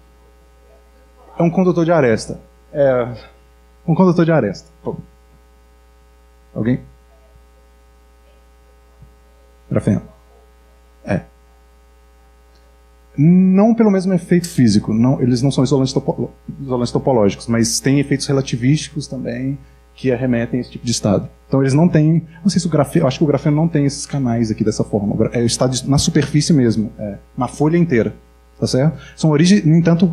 B: É um condutor de aresta. Um condutor de aresta. Pô. Alguém? Grafeno. Não pelo mesmo efeito físico. Não, eles não são isolantes topológicos, mas têm efeitos relativísticos também que arremetem a esse tipo de estado. Então eles não têm... Não sei se o grafeno... Acho que o grafeno não tem esses canais aqui dessa forma. É o estado na superfície mesmo. Na folha inteira. Tá certo? São origens... No entanto,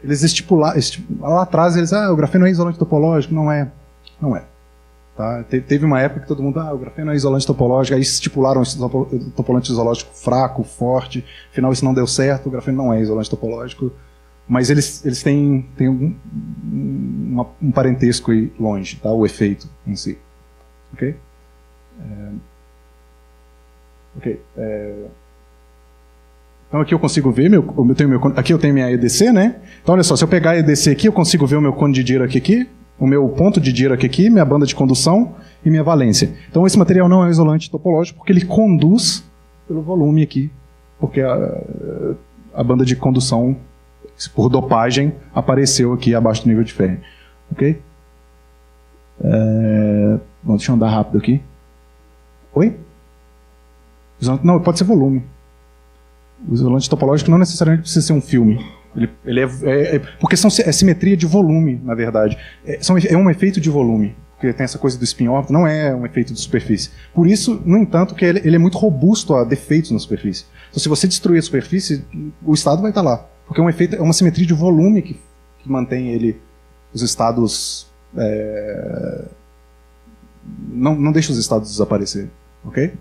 B: eles estipularam... Lá atrás eles... o grafeno é isolante topológico. Não é. Não é. Tá? Teve uma época que todo mundo... o grafeno é isolante topológico. Aí estipularam um topolante isológico fraco, forte. Afinal, isso não deu certo. O grafeno não é isolante topológico. Mas eles têm um parentesco aí longe, tá? O efeito em si. Ok? Então aqui eu consigo ver, aqui eu tenho minha EDC, né? Então olha só, se eu pegar a EDC aqui, eu consigo ver o meu cone de Dirac aqui, o meu ponto de Dirac aqui, minha banda de condução e minha valência. Então esse material não é um isolante topológico porque ele conduz pelo volume aqui. Porque a banda de condução, por dopagem, apareceu aqui abaixo do nível de Fermi. Ok? Bom, deixa eu andar rápido aqui. Oi? Não, pode ser volume. O isolante topológico não necessariamente precisa ser um filme. Ele porque é simetria de volume, na verdade. É um efeito de volume. Porque tem essa coisa do spin-orbita, não é um efeito de superfície. Por isso, no entanto, que ele é muito robusto a defeitos na superfície. Então, se você destruir a superfície, o estado vai estar lá. Porque é uma simetria de volume que mantém os estados... não deixa os estados desaparecer. Ok?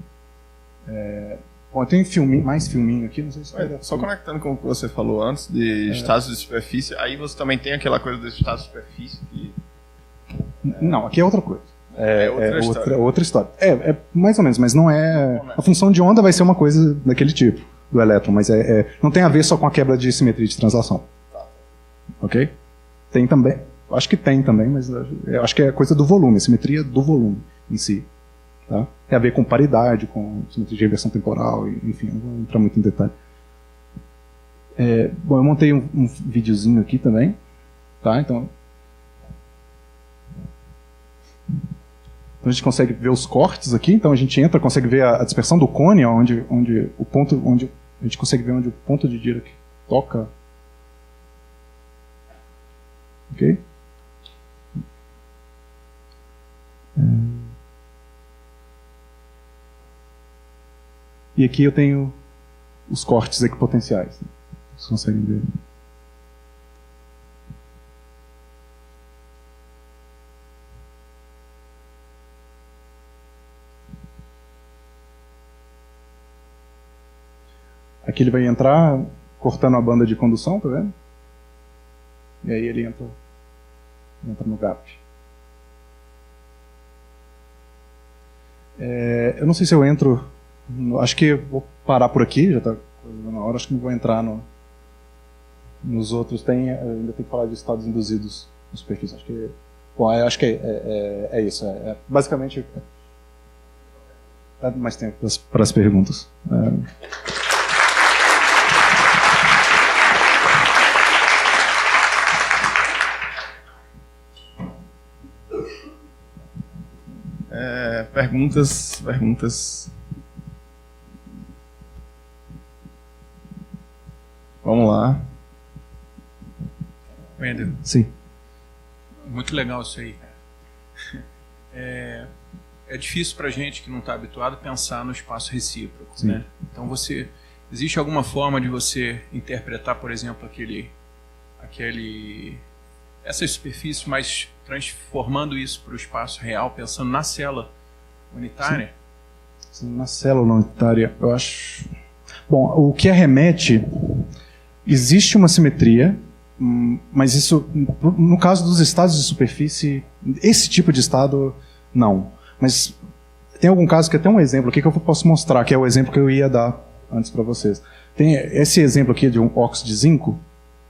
B: Bom, eu tenho mais filminho aqui, não sei se...
A: Só conectando com o que você falou antes, de estados de superfície, aí você também tem aquela coisa dos estados de superfície que...
B: Não, aqui é outra coisa.
A: Outra
B: história. É mais ou menos, mas não é... A função de onda vai ser uma coisa daquele tipo, do elétron, mas não tem a ver só com a quebra de simetria de translação. Ok? Tem também. Acho que tem também, mas eu acho que é coisa do volume, simetria do volume em si. Tá? Tem a ver com paridade, com simetria de reversão temporal, enfim, não vou entrar muito em detalhe. Bom, eu montei um videozinho aqui também. Tá? Então a gente consegue ver os cortes aqui, então a gente entra, consegue ver a dispersão do cone, onde a gente consegue ver onde o ponto de Dirac toca. Ok? E aqui eu tenho os cortes equipotenciais. Vocês conseguem ver. Aqui ele vai entrar cortando a banda de condução, tá vendo? E aí ele entra no gap. Eu não sei se eu entro... Acho que eu vou parar por aqui, já está na hora. Acho que não vou entrar nos outros. Ainda tem que falar de estados induzidos na superfície. Acho que é isso. Basicamente... Dá mais tempo para as perguntas.
A: Perguntas. Vamos lá.
F: Wendel.
B: Sim.
F: Muito legal isso aí. É difícil para gente que não está habituado pensar no espaço recíproco, né? Então existe alguma forma de você interpretar, por exemplo, essa superfície, mas transformando isso para o espaço real, pensando na célula unitária?
B: Sim, na célula unitária, eu acho... Bom, o que arremete... Existe uma simetria, mas isso, no caso dos estados de superfície, esse tipo de estado, não. Mas tem algum caso que até um exemplo aqui que eu posso mostrar, que é o exemplo que eu ia dar antes para vocês. Tem esse exemplo aqui de um óxido de zinco,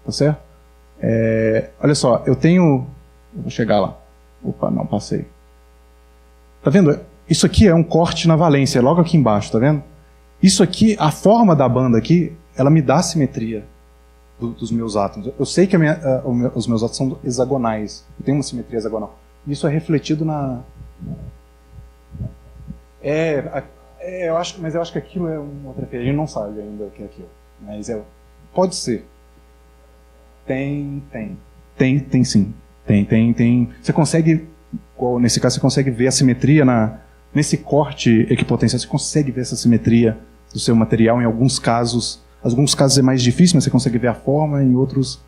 B: tá certo? Olha só, eu vou chegar lá. Opa, não, passei. Tá vendo? Isso aqui é um corte na valência, logo aqui embaixo, tá vendo? Isso aqui, a forma da banda aqui, ela me dá simetria dos meus átomos. Eu sei que os meus átomos são hexagonais. Eu tenho uma simetria hexagonal. Isso é refletido na... eu acho que aquilo é uma outra coisa. A gente não sabe ainda o que é aquilo. Mas pode ser. Tem sim. Tem. Você consegue, nesse caso, você consegue ver a simetria nesse corte equipotencial. Você consegue ver essa simetria do seu material em alguns casos. Alguns casos é mais difícil, mas você consegue ver a forma, em outros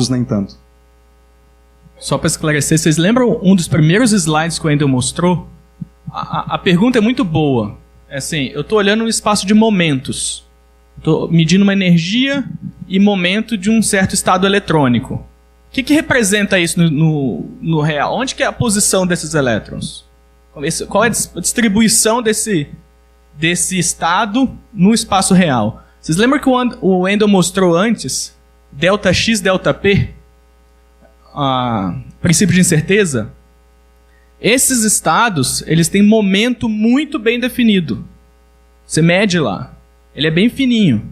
B: nem tanto.
C: Só para esclarecer, vocês lembram um dos primeiros slides que o Wendel mostrou? A pergunta é muito boa. Assim, eu estou olhando no espaço de momentos. Estou medindo uma energia e momento de um certo estado eletrônico. O que representa isso no real? Onde que é a posição desses elétrons? Qual é a distribuição desse estado no espaço real? Vocês lembram que o Wendel mostrou antes ΔX, ΔP? Princípio de incerteza? Esses estados, eles têm momento muito bem definido. Você mede lá. Ele é bem fininho.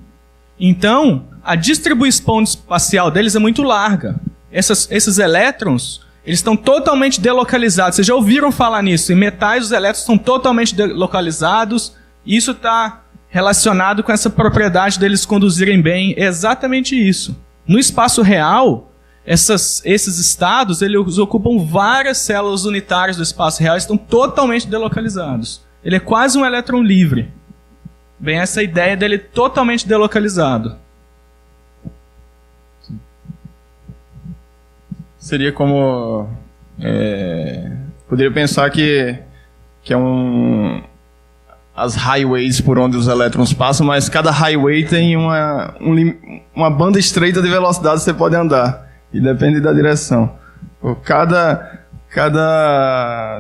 C: Então, a distribuição espacial deles é muito larga. Esses elétrons, eles estão totalmente delocalizados. Vocês já ouviram falar nisso? Em metais, os elétrons estão totalmente delocalizados. Isso está relacionado com essa propriedade deles conduzirem bem. É exatamente isso. No espaço real, esses estados, eles ocupam várias células unitárias do espaço real e estão totalmente delocalizados. Ele é quase um elétron livre. Bem, essa ideia dele totalmente delocalizado.
A: Seria como... poderia pensar que é as highways por onde os elétrons passam, mas cada highway tem uma banda estreita de velocidade que você pode andar. E depende da direção. Cada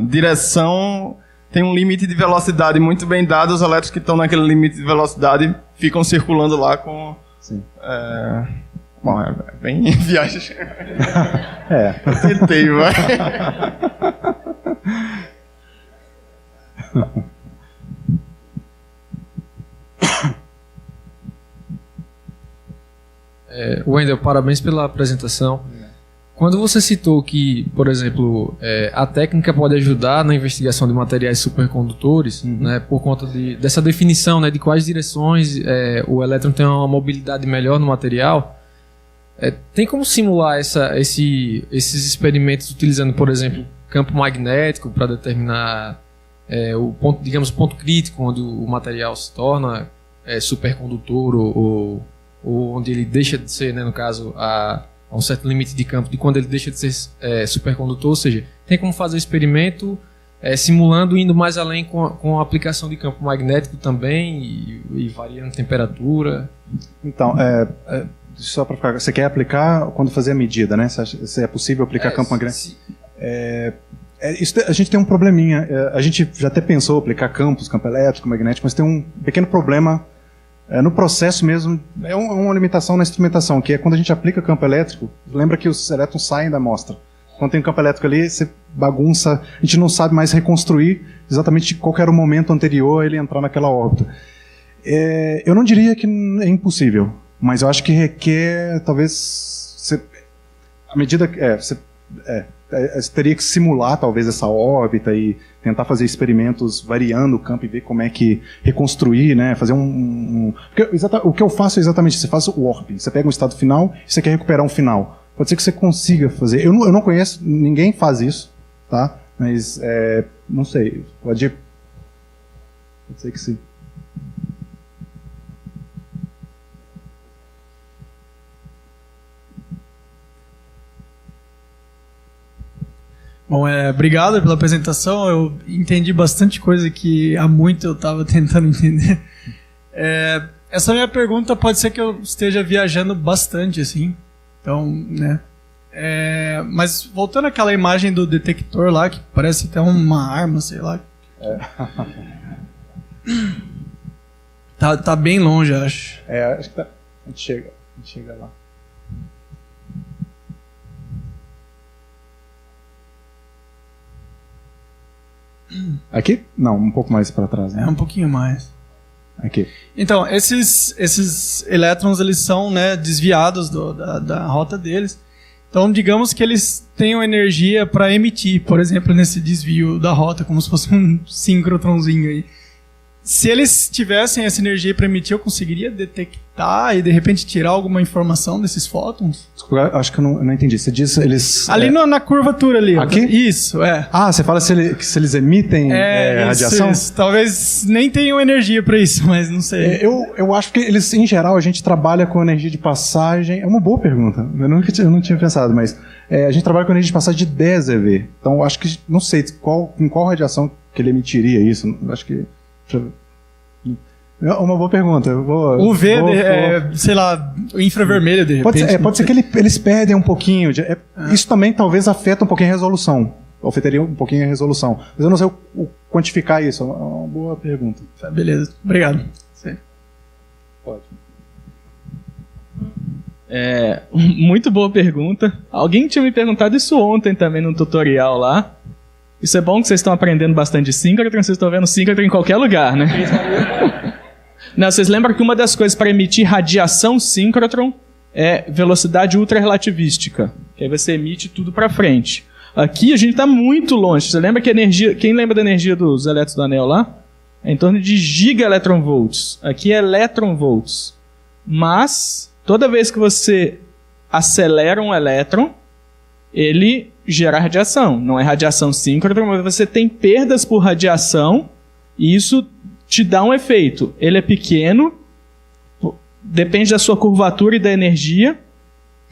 A: direção tem um limite de velocidade muito bem dado. Os elétrons que estão naquele limite de velocidade ficam circulando lá com...
B: Sim.
A: Bom, é bem viagem. Eu tentei, vai.
G: Wendel, parabéns pela apresentação. Quando você citou que, por exemplo, a técnica pode ajudar na investigação de materiais supercondutores, né, por conta dessa definição, né, de quais direções o elétron tem uma mobilidade melhor no material, tem como simular esses experimentos utilizando, por exemplo, campo magnético para determinar o ponto crítico onde o material se torna supercondutor ou onde ele deixa de ser, né, no caso, a um certo limite de campo, de quando ele deixa de ser supercondutor, ou seja, tem como fazer experimento simulando, indo mais além com a aplicação de campo magnético também e variando temperatura.
B: Então, só para ficar, você quer aplicar quando fazer a medida, né? Se é possível aplicar campo magnético? A gente tem um probleminha, a gente já até pensou aplicar campo elétrico, magnético, mas tem um pequeno problema no processo mesmo, uma limitação na instrumentação, que é quando a gente aplica campo elétrico, lembra que os elétrons saem da amostra. Quando tem um campo elétrico ali, você bagunça, a gente não sabe mais reconstruir exatamente qual era o momento anterior a ele entrar naquela órbita. Eu não diria que é impossível, mas eu acho que requer, talvez, à medida que... você teria que simular talvez essa órbita e tentar fazer experimentos variando o campo e ver como é que reconstruir, né? Fazer porque o que eu faço é exatamente isso. Você faz o warping, você pega um estado final e você quer recuperar um final. Pode ser que você consiga fazer. Eu não conheço, ninguém faz isso, tá? Mas não sei, pode ser que sim.
E: Bom, obrigado pela apresentação. Eu entendi bastante coisa que há muito eu estava tentando entender. Essa minha pergunta pode ser que eu esteja viajando bastante, assim. Então, né? Mas voltando àquela imagem do detector lá, que parece até uma arma, sei lá. Tá bem longe, acho.
B: Acho que a gente chega lá. Aqui? Não, um pouco mais para trás. Né?
E: Um pouquinho mais.
B: Aqui.
E: Então, esses elétrons, eles são, né, desviados da rota deles. Então, digamos que eles tenham energia para emitir, por exemplo, nesse desvio da rota, como se fosse um síncrotronzinho aí. Se eles tivessem essa energia para emitir, eu conseguiria detectar e, de repente, tirar alguma informação desses fótons?
B: Desculpa, acho que eu não entendi. Você diz eles...
E: Ali na curvatura ali.
B: Aqui?
E: Isso,
B: você fala se eles emitem radiação?
E: Isso. Talvez nem tenham energia para isso, mas não sei.
B: Eu acho que eles, em geral, a gente trabalha com energia de passagem... É uma boa pergunta. Eu não tinha pensado, mas... a gente trabalha com energia de passagem de 10 eV. Então, acho que... Não sei com qual radiação que ele emitiria isso. Acho que... É uma boa pergunta.
E: UV, sei lá, infravermelho, de repente.
B: Pode ser que eles perdem um pouquinho. Isso também talvez afeta um pouquinho a resolução. Afetaria um pouquinho a resolução. Mas eu não sei quantificar isso. É uma boa pergunta.
E: Tá, beleza. Obrigado. Sim.
B: Pode.
C: Muito boa pergunta. Alguém tinha me perguntado isso ontem também no tutorial lá. Isso é bom que vocês estão aprendendo bastante de síncrotron, vocês estão vendo síncrotron em qualquer lugar, né? Não, vocês lembram que uma das coisas para emitir radiação síncrotron é velocidade ultrarrelativística, que aí você emite tudo para frente. Aqui a gente está muito longe. Você lembra que a energia... Quem lembra da energia dos elétrons do anel lá? É em torno de gigaelectronvolts. Aqui é eletronvolts. Mas, toda vez que você acelera um elétron, ele gera radiação. Não é radiação síncrona, mas você tem perdas por radiação e isso te dá um efeito. Ele é pequeno, depende da sua curvatura e da energia,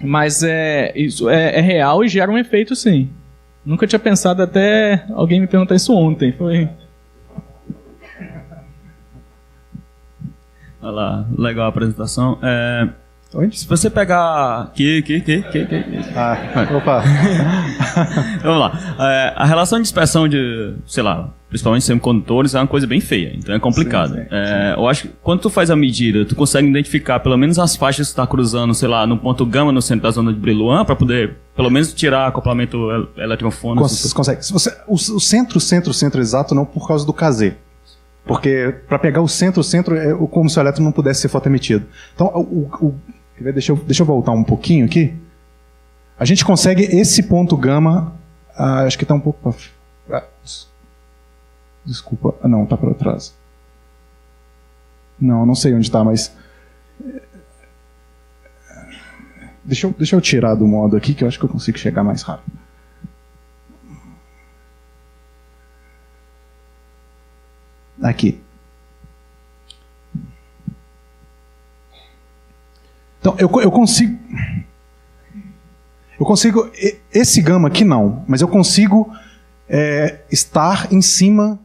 C: mas isso é real e gera um efeito sim. Nunca tinha pensado, até alguém me perguntar isso ontem. Foi...
H: Olha lá, legal a apresentação. Se você pegar...
B: Opa!
H: Vamos lá. A relação de dispersão de, sei lá, principalmente semicondutores, é uma coisa bem feia, então é complicado. Sim. Eu acho que quando tu faz a medida, tu consegue identificar pelo menos as faixas que está cruzando, sei lá, no ponto gama no centro da zona de Brillouin, para poder pelo menos tirar acoplamento eletrofônico.
B: Você consegue. O centro exato não por causa do KZ. Porque para pegar o centro é como se o elétron não pudesse ser fotoemitido. Então, deixa eu voltar um pouquinho aqui. A gente consegue esse ponto gama, acho que está um pouco para... Desculpa, não, está para trás. Não sei onde está, mas... Deixa eu tirar do modo aqui, que eu acho que eu consigo chegar mais rápido. Aqui. Então, eu consigo... Esse gama aqui não, mas eu consigo estar em cima...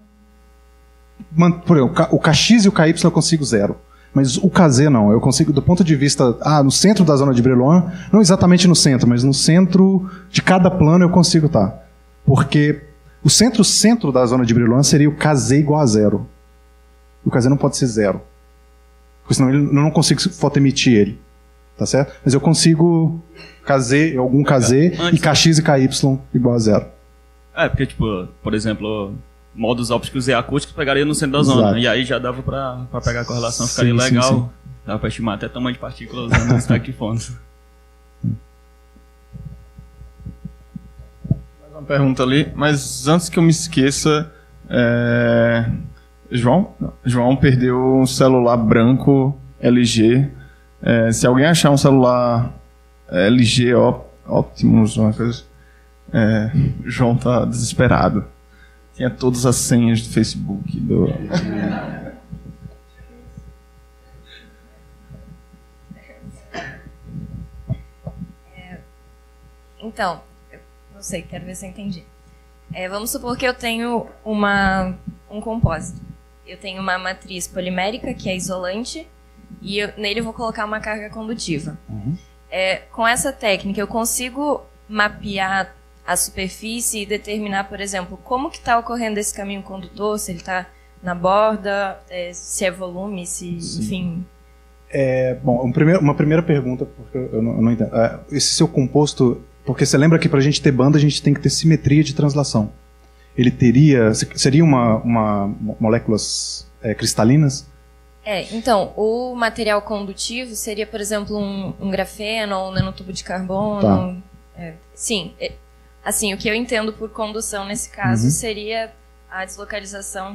B: Por exemplo, o KX e o KY eu consigo 0. Mas o KZ não. Eu consigo, do ponto de vista... no centro da zona de Brillouin, não exatamente no centro, mas no centro de cada plano eu consigo estar. Porque o centro da zona de Brillouin seria o KZ igual a 0. O KZ não pode ser 0. Porque senão eu não consigo fotoemitir ele. Tá certo? Mas eu consigo algum KZ e KX e KY igual a 0.
H: Porque, tipo, por exemplo... modos ópticos e acústicos pegaria no centro da zona. Exato. E aí já dava para pegar a correlação, ficaria legal. Sim. Dava para estimar até tamanho de partícula usando os taquifones.
A: Mais uma pergunta ali, mas antes que eu me esqueça, João perdeu um celular branco LG. Se alguém achar um celular LG Optimus, uma coisa, João tá desesperado. Tinha todas as senhas do Facebook.
I: Então, não sei, quero ver se eu entendi. Vamos supor que eu tenho um compósito. Eu tenho uma matriz polimérica, que é isolante, e nele eu vou colocar uma carga condutiva. Uhum. Com essa técnica, eu consigo mapear a superfície e determinar, por exemplo, como que está ocorrendo esse caminho condutor, se ele está na borda, se é volume, enfim...
B: Bom, uma primeira pergunta, porque eu não entendo. Esse seu composto, porque você lembra que para a gente ter banda, a gente tem que ter simetria de translação. Ele seria moléculas cristalinas?
I: Então, o material condutivo seria, por exemplo, um grafeno ou um nanotubo de carbono. Tá. Sim, assim, o que eu entendo por condução nesse caso seria a deslocalização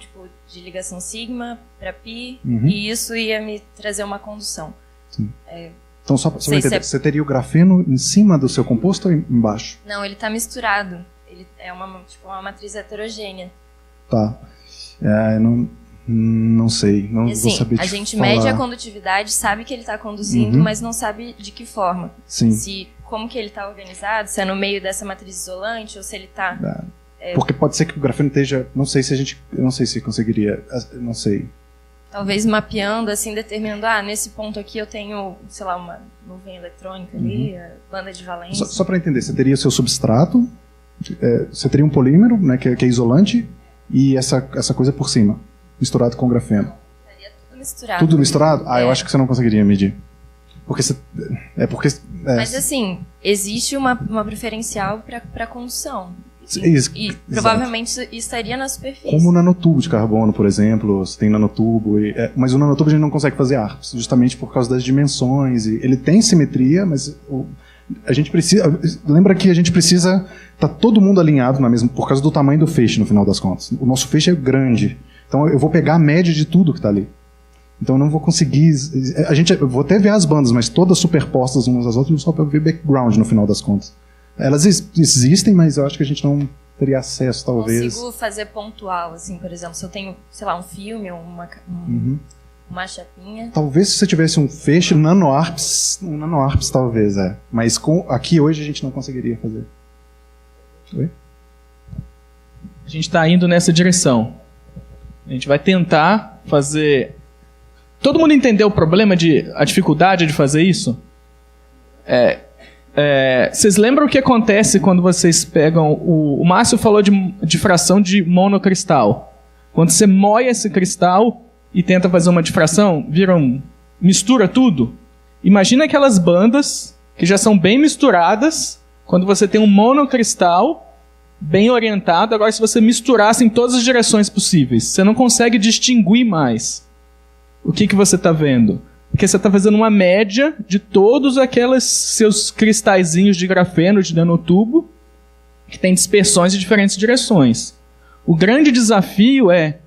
I: de ligação sigma para pi, e isso ia me trazer uma condução. Sim.
B: Então, só para entender, você teria o grafeno em cima do seu composto ou embaixo?
I: Não, ele está misturado. Ele é uma matriz heterogênea.
B: Tá. Não sei, não vou saber
I: a gente mede a condutividade, sabe que ele está conduzindo, mas não sabe de que forma.
B: Sim.
I: Como que ele está organizado, se é no meio dessa matriz isolante ou se ele está...
B: Porque pode ser que o grafeno esteja... Não sei se conseguiria... Não sei.
I: Talvez mapeando, assim, determinando... nesse ponto aqui eu tenho, sei lá, uma nuvem eletrônica ali, a banda de valência.
B: Só para entender, você teria o seu substrato, você teria um polímero, né, que é isolante, e essa coisa por cima, misturado com o grafeno.
I: Estaria tudo misturado.
B: Tudo misturado? Eu acho que você não conseguiria medir. Mas
I: assim, existe uma preferencial para condução. E provavelmente isso estaria na superfície.
B: Como o nanotubo de carbono, por exemplo, você tem nanotubo, mas o nanotubo a gente não consegue fazer ARPS, justamente por causa das dimensões. Ele tem simetria, mas a gente precisa... Lembra que a gente precisa... Tá todo mundo alinhado na mesma, por causa do tamanho do feixe, no final das contas. O nosso feixe é grande, então eu vou pegar a média de tudo que está ali. Então eu não vou conseguir... Eu vou até ver as bandas, mas todas superpostas umas às outras, só para ver background no final das contas. Elas existem, mas eu acho que a gente não teria acesso, talvez.
I: Consigo fazer pontual, assim, por exemplo, se eu tenho, sei lá, um filme ou uma chapinha.
B: Talvez se você tivesse um feixe nanoARPS, talvez, Mas aqui hoje a gente não conseguiria fazer. Oi?
C: A gente está indo nessa direção. A gente vai tentar fazer... Todo mundo entendeu o problema, a dificuldade de fazer isso? Vocês lembram o que acontece quando vocês pegam... O Márcio falou de difração de monocristal. Quando você moe esse cristal e tenta fazer uma difração, mistura tudo. Imagina aquelas bandas que já são bem misturadas, quando você tem um monocristal bem orientado. Agora, se você misturasse em todas as direções possíveis, você não consegue distinguir mais o que você está vendo. Porque você está fazendo uma média de todos aqueles seus cristalzinhos de grafeno, de nanotubo, que tem dispersões em diferentes direções. O grande desafio é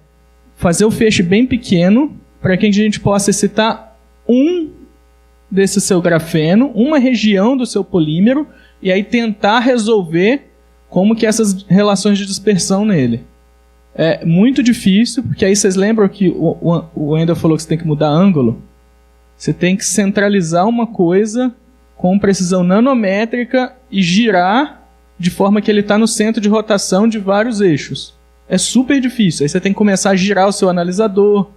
C: fazer o feixe bem pequeno, para que a gente possa excitar desse seu grafeno, uma região do seu polímero, e aí tentar resolver como que essas relações de dispersão nele. É muito difícil, porque aí vocês lembram que o Wendel falou que você tem que mudar ângulo? Você tem que centralizar uma coisa com precisão nanométrica e girar de forma que ele está no centro de rotação de vários eixos. É super difícil. Aí você tem que começar a girar o seu analisador.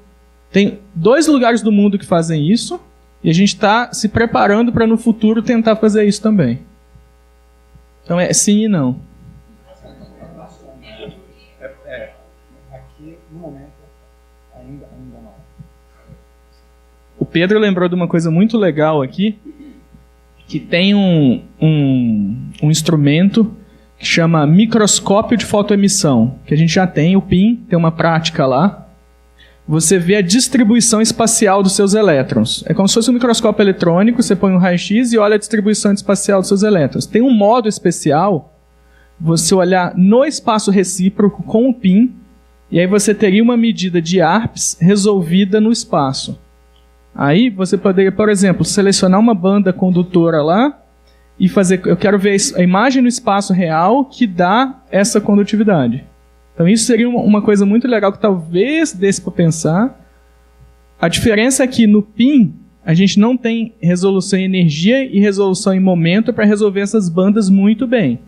C: Tem 2 lugares do mundo que fazem isso, e a gente está se preparando para no futuro tentar fazer isso também. Então é sim e não.
B: Aqui, no momento, ainda não.
C: O Pedro lembrou de uma coisa muito legal aqui, que tem um instrumento que chama microscópio de fotoemissão, que a gente já tem, o PIN, tem uma prática lá. Você vê a distribuição espacial dos seus elétrons. É como se fosse um microscópio eletrônico, você põe um raio-x e olha a distribuição espacial dos seus elétrons. Tem um modo especial, você olhar no espaço recíproco com o PIN, e aí você teria uma medida de ARPS resolvida no espaço. Aí você poderia, por exemplo, selecionar uma banda condutora lá e fazer... Eu quero ver a imagem no espaço real que dá essa condutividade. Então isso seria uma coisa muito legal que talvez desse para pensar. A diferença é que no PIN a gente não tem resolução em energia e resolução em momento para resolver essas bandas muito bem.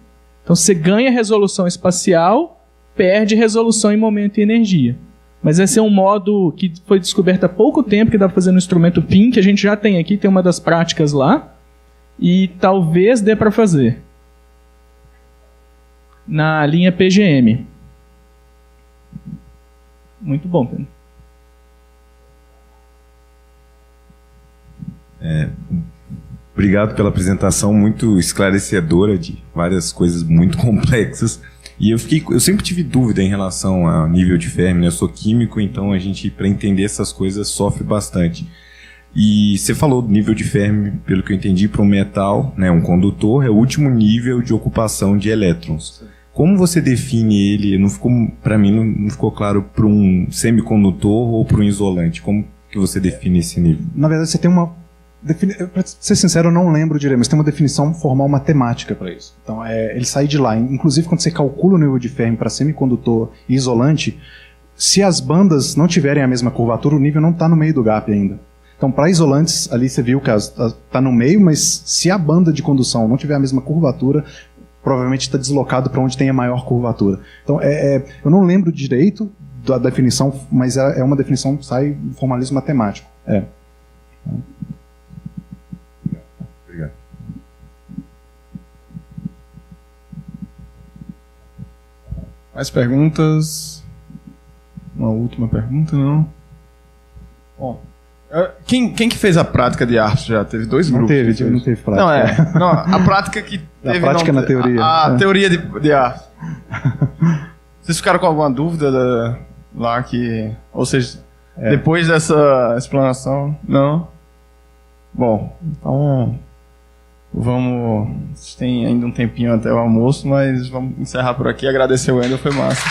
C: Então você ganha resolução espacial, perde resolução em momento e energia. Mas esse é um modo que foi descoberto há pouco tempo, que dá para fazer no instrumento PIN, que a gente já tem aqui, tem uma das práticas lá, e talvez dê para fazer na linha PGM. Muito bom, Pedro.
J: Obrigado pela apresentação muito esclarecedora de várias coisas muito complexas. E eu sempre tive dúvida em relação ao nível de Fermi, né? Eu sou químico, então a gente, para entender essas coisas, sofre bastante. E você falou do nível de Fermi, pelo que eu entendi, para um metal, né, um condutor, é o último nível de ocupação de elétrons. Como você define ele? Para mim não ficou claro para um semicondutor ou para um isolante. Como que você define esse nível?
B: Na verdade, você tem uma... Para ser sincero, eu não lembro direito, mas tem uma definição formal matemática para isso. Então, ele sai de lá. Inclusive, quando você calcula o nível de Fermi para semicondutor e isolante, se as bandas não tiverem a mesma curvatura, o nível não está no meio do gap ainda. Então, para isolantes, ali você viu que está no meio, mas se a banda de condução não tiver a mesma curvatura, provavelmente está deslocado para onde tem a maior curvatura. Então, eu não lembro direito da definição, mas é uma definição que sai do formalismo matemático.
J: Obrigado.
A: Mais perguntas? Uma última pergunta, não? Bom, quem que fez a prática de ARPS já? Teve 2 grupos?
B: Não teve prática.
A: Não, a prática que teve...
B: A prática na teoria.
A: A teoria de ARPS. Vocês ficaram com alguma dúvida lá que... Ou seja, depois dessa explanação, não? Bom, então... Vamos... Tem ainda um tempinho até o almoço, mas vamos encerrar por aqui. Agradecer o Wendel, foi massa.